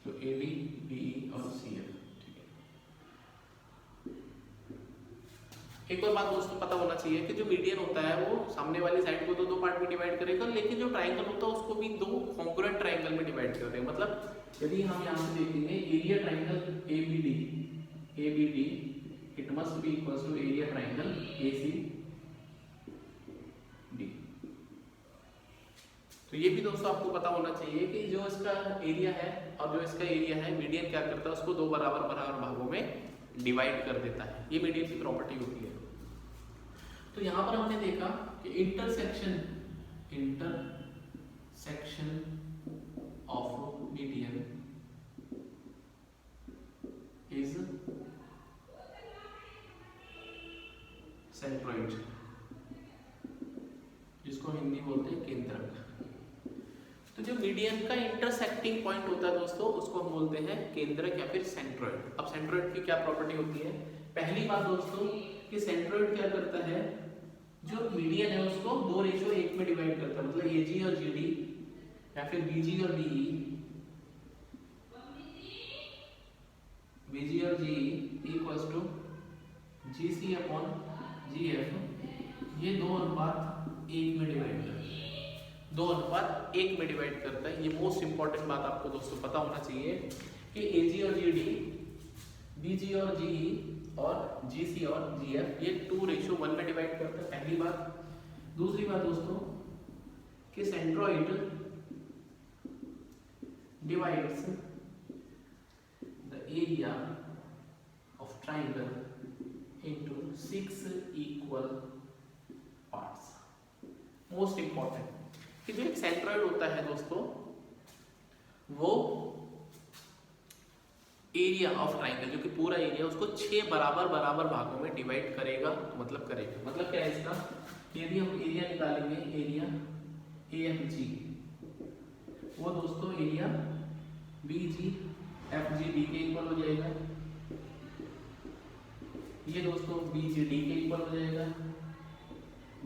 तो ए बी बी और सी एफ, ठीक है। एक और बात दोस्तों पता होना चाहिए कि जो मीडियन होता है वो सामने वाली साइड को तो दो पार्ट में डिवाइड करेगा, लेकिन जो ट्राइंगल होता है उसको भी दो कॉन्ग्रुएंट ट्राइंगल में डिवाइड करेगा। मतलब यदि हम यहाँ से देखेंगे area triangle A B D, it must be equal to area triangle A C D. तो ये भी दोस्तों आपको पता होना चाहिए कि जो इसका एरिया है और जो इसका एरिया है, मीडियन क्या करता है, उसको दो बराबर बराबर भागों में डिवाइड कर देता है। ये मीडियन की प्रॉपर्टी होती है। तो यहाँ पर हमने देखा कि intersection of median is centroid, जिसको हिंदी बोलते हैं केंद्रक। तो जो मीडियन का इंटरसेक्टिंग पॉइंट होता है दोस्तों, उसको हम बोलते हैं केंद्रक या फिर सेंट्रोइड। अब सेंट्रोइड की क्या प्रॉपर्टी होती है? पहली बात दोस्तों कि सेंट्रोइड क्या करता है, जो मीडियन है उसको 2:1 में डिवाइड करता है। मतलब एजी और जीडी या फिर बीजी और डीई, बीजी और GE equals to GC upon GF, ये 2:1 में डिवाइड करता है, 2:1 में डिवाइड करता है। ये मोस्ट इंपॉर्टेंट बात आपको दोस्तों पता होना चाहिए कि एजी और जीडी, बीजी और जीई और जीसी और जीएफ ये 2:1 में डिवाइड करता है, पहली बात। दूसरी बात दोस्तों कि centroid divides the area of triangle into 6 equal parts. Most important कि जो एक सेंट्रोइड होता है दोस्तों, वो एरिया ऑफ ट्राइंगल, जो कि पूरा एरिया, उसको 6 बराबर बराबर भागों में डिवाइड करेगा। मतलब क्या है इसका? यदि हम एरिया निकालेंगे, एरिया AFG, वो दोस्तों एरिया BG FG D के इक्वल हो जाएगा। ये दोस्तों BGD के इक्वल हो जाएगा,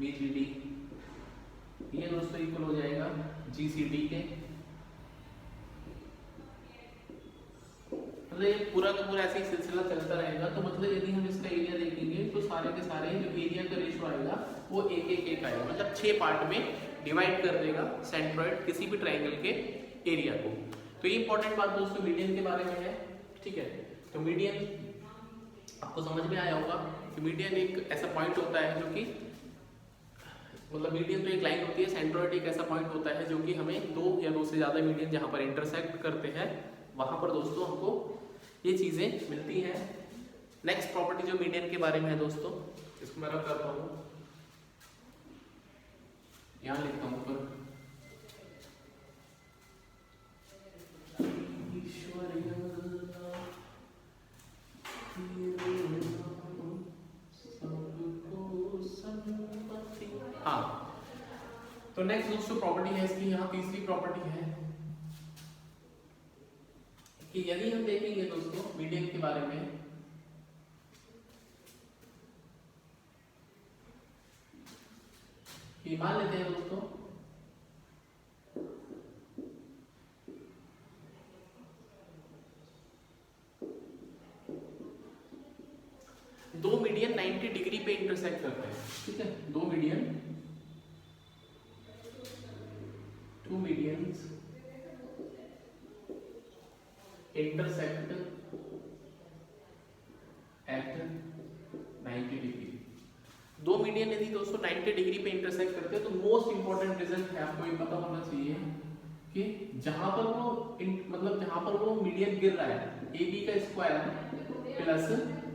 BGD। ये दोस्तों इक्वल हो जाएगा GCD के। मतलब ये पूरा का पूरा ऐसे ही सिलसिला चलता रहेगा। तो मतलब यदि हम इसका एरिया देखेंगे तो सारे के सारे जो एरिया का रेशियो आएगा वो 1:1 आएगा। मतलब 6 पार्ट में डिवाइड कर देगा सेंट्रोइड किसी भी ट्राइंगल के एरिया को। तो ये इंपॉर्टेंट बात दोस्तों मीडियन के बारे में है, ठीक है। तो मीडियन आपको समझ में आया होगा कि मीडियन एक ऐसा पॉइंट होता है जो कि, मतलब मीडियन तो एक लाइन होती है, सेंट्रोइड एक ऐसा पॉइंट होता है जो कि हमें दो या दो से ज्यादा मीडियन जहां पर इंटरसेक्ट करते हैं, वहां पर दोस्तों हमको ये चीजें मिलती हैं। नेक्स्ट प्रॉपर्टी जो मीडियन के बारे में है दोस्तों, इसको मैं रख करता हूं, यहां लिखता हूं ऊपर, हाँ। तो नेक्स्ट दोस्तों प्रॉपर्टी है इसकी, यहाँ तीसरी प्रॉपर्टी है कि यदि हम देखेंगे दोस्तों मीडियन के बारे में ये मान लेते हैं दोस्तों दो मीडियन 90 डिग्री पे इंटरसेक्ट करते हैं, ठीक है, दो median, two medians intersect at 90 degree. दो मीडियन यदि दोस्तों 90 डिग्री पे इंटरसेक्ट करते हैं तो मोस्ट इंपॉर्टेंट रिजल्ट है, आपको ये पता होना चाहिए कि जहां पर वो मतलब जहां पर वो मीडियन गिर रहा है, ए बी का स्क्वायर प्लस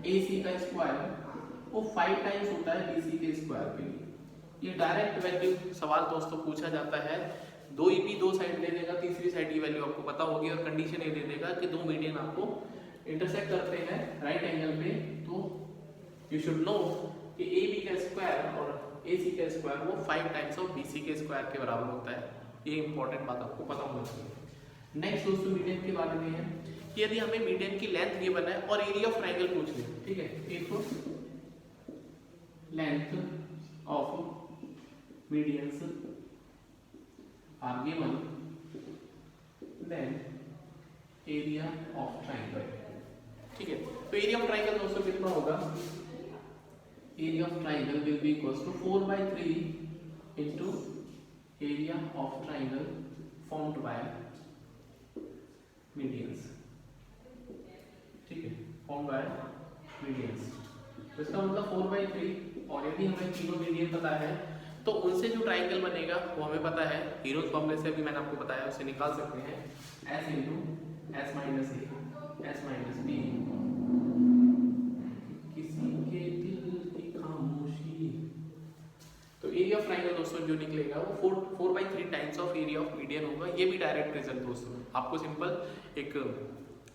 ए सी का स्क्वायर वो 5 टाइम्स होता है बी सी के स्क्वायर के लिए। ये डायरेक्ट वैल्यू सवाल दोस्तों पूछा जाता है, दो ई बी दो साइड दे देगा, तीसरी साइड की वैल्यू आपको पता होगी और कंडीशन ये दे देगा कि दो मीडियन आपको इंटरसेक्ट करते हैं राइट एंगल पे, तो यू शुड नो कि ए बी का स्क्वायर और ए सी का स्क्वायर वो 5 टाइम्स ऑफ बी सी के स्क्वायर के बराबर होता है। ये इंपॉर्टेंट बात आपको पता होना चाहिए। नेक्स्ट दोस्तों मीडियन के बारे में है कि यदि हमें मीडियन की लेंथ ये बना है और एरिया ऑफ ट्रायंगल पूछ ले, ठीक है, if length of medians are given then area of triangle, ठीक है। तो एरिया ऑफ ट्रायंगल दोस्तों कितना होगा, area of triangle will be equals to 4/3 into area of triangle formed by medians, ठीक है, फॉर्म्ड बाय मीडियंस। तो इसका मतलब 4/3, और यदि हमें तीनों मीडियन पता है तो उनसे जो ट्रायंगल बनेगा वो हमें पता है, हीरोज फॉर्मूले से भी मैंने आपको बताया, उसे निकाल सकते हैं, s इंटू s माइनस ए s माइनस बी, किसी के दिल की खामोशी। तो एरिया ऑफ ट्रायंगल दोस्तों जो निकलेगा वो 4/3 times of area of median होगा। ये भी डायरेक्ट रिजल्ट दोस्तों, आपको सिंपल एक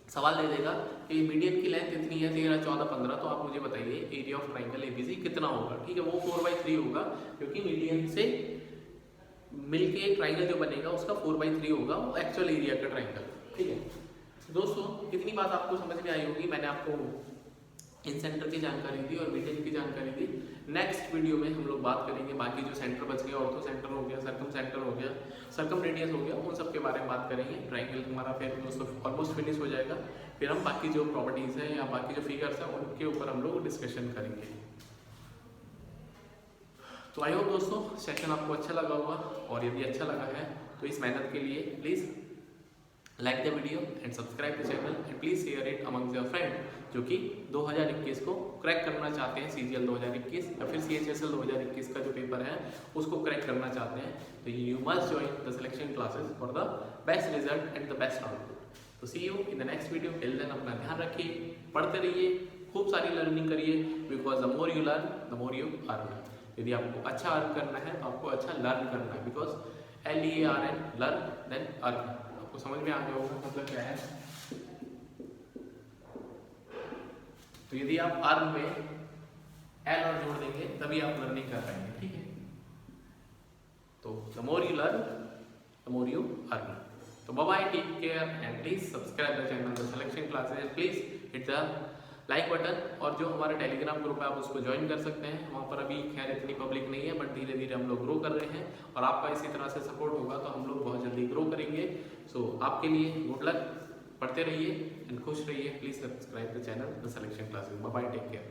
सवाल दे देगा कि मीडियन की लेंथ इतनी है 13, 14, 15, तो आप मुझे बताइए एरिया ऑफ ट्रायंगल एबीसी कितना होगा, ठीक है। वो 4/3 होगा क्योंकि मीडियन से मिलके ट्रायंगल जो बनेगा उसका 4/3 होगा, वो एक्चुअल एरिया का ट्रायंगल, ठीक है। दोस्तों इतनी बात आपको समझ में आई होगी, मैंने आपको इन सेंटर की जानकारी दी और मीडियन की जानकारी दी। नेक्स्ट वीडियो में हम लोग बात करेंगे बाकी जो सेंटर बच गए, ऑर्थो सेंटर हो गया, सर्कम सेंटर हो गया, सर्कम रेडियस हो गया, उन सब के बारे में बात करेंगे। ट्रायंगल हमारा फिर दोस्तों ऑलमोस्ट फिनिश हो जाएगा, फिर हम बाकी जो प्रॉपर्टीज है या बाकी जो फिगर्स है उनके ऊपर हम लोग डिस्कशन करेंगे। तो आई होप दोस्तों सेशन आपको अच्छा लगा होगा, और यदि अच्छा लगा है तो इस मेहनत के लिए please like the video and subscribe the channel and please share it among your friend जो कि 2021 को क्रैक करना चाहते हैं, CGL 2021 या फिर CHSL 2021 का जो पेपर है उसको क्रैक करना चाहते हैं। तो you must join the selection classes for the best result and the best output. तो see you in the next video. Till then अपना ध्यान रखिए, पढ़ते रहिए, खूब सारी लर्निंग करिए, because the more you learn the more you earn. यदि आपको अच्छा अर्न करना है तो आपको अच्छा लर्न करना है, because LEARN learn then earn. आपको समझ में आ गया होगा मतलब क्या है। तो यदि आप अर्न में एल और जोड़ देंगे तभी आप लर्निंग कर पाएंगे, ठीक है। तो the more you learn the more you earn. तो bye bye, take care and please subscribe the channel the selection classes, please hit the like button. और जो हमारा टेलीग्राम ग्रुप है आप उसको ज्वाइन कर सकते हैं, वहाँ पर अभी खैर इतनी पब्लिक नहीं है, बट धीरे धीरे हम लोग ग्रो कर रहे हैं और आपका इसी तरह से सपोर्ट होगा तो हम लोग बहुत जल्दी ग्रो करेंगे। सो आपके लिए गुड लक, पढ़ते रहिए एंड खुश रहिए। Please subscribe the channel the selection classes. Bye bye, take care.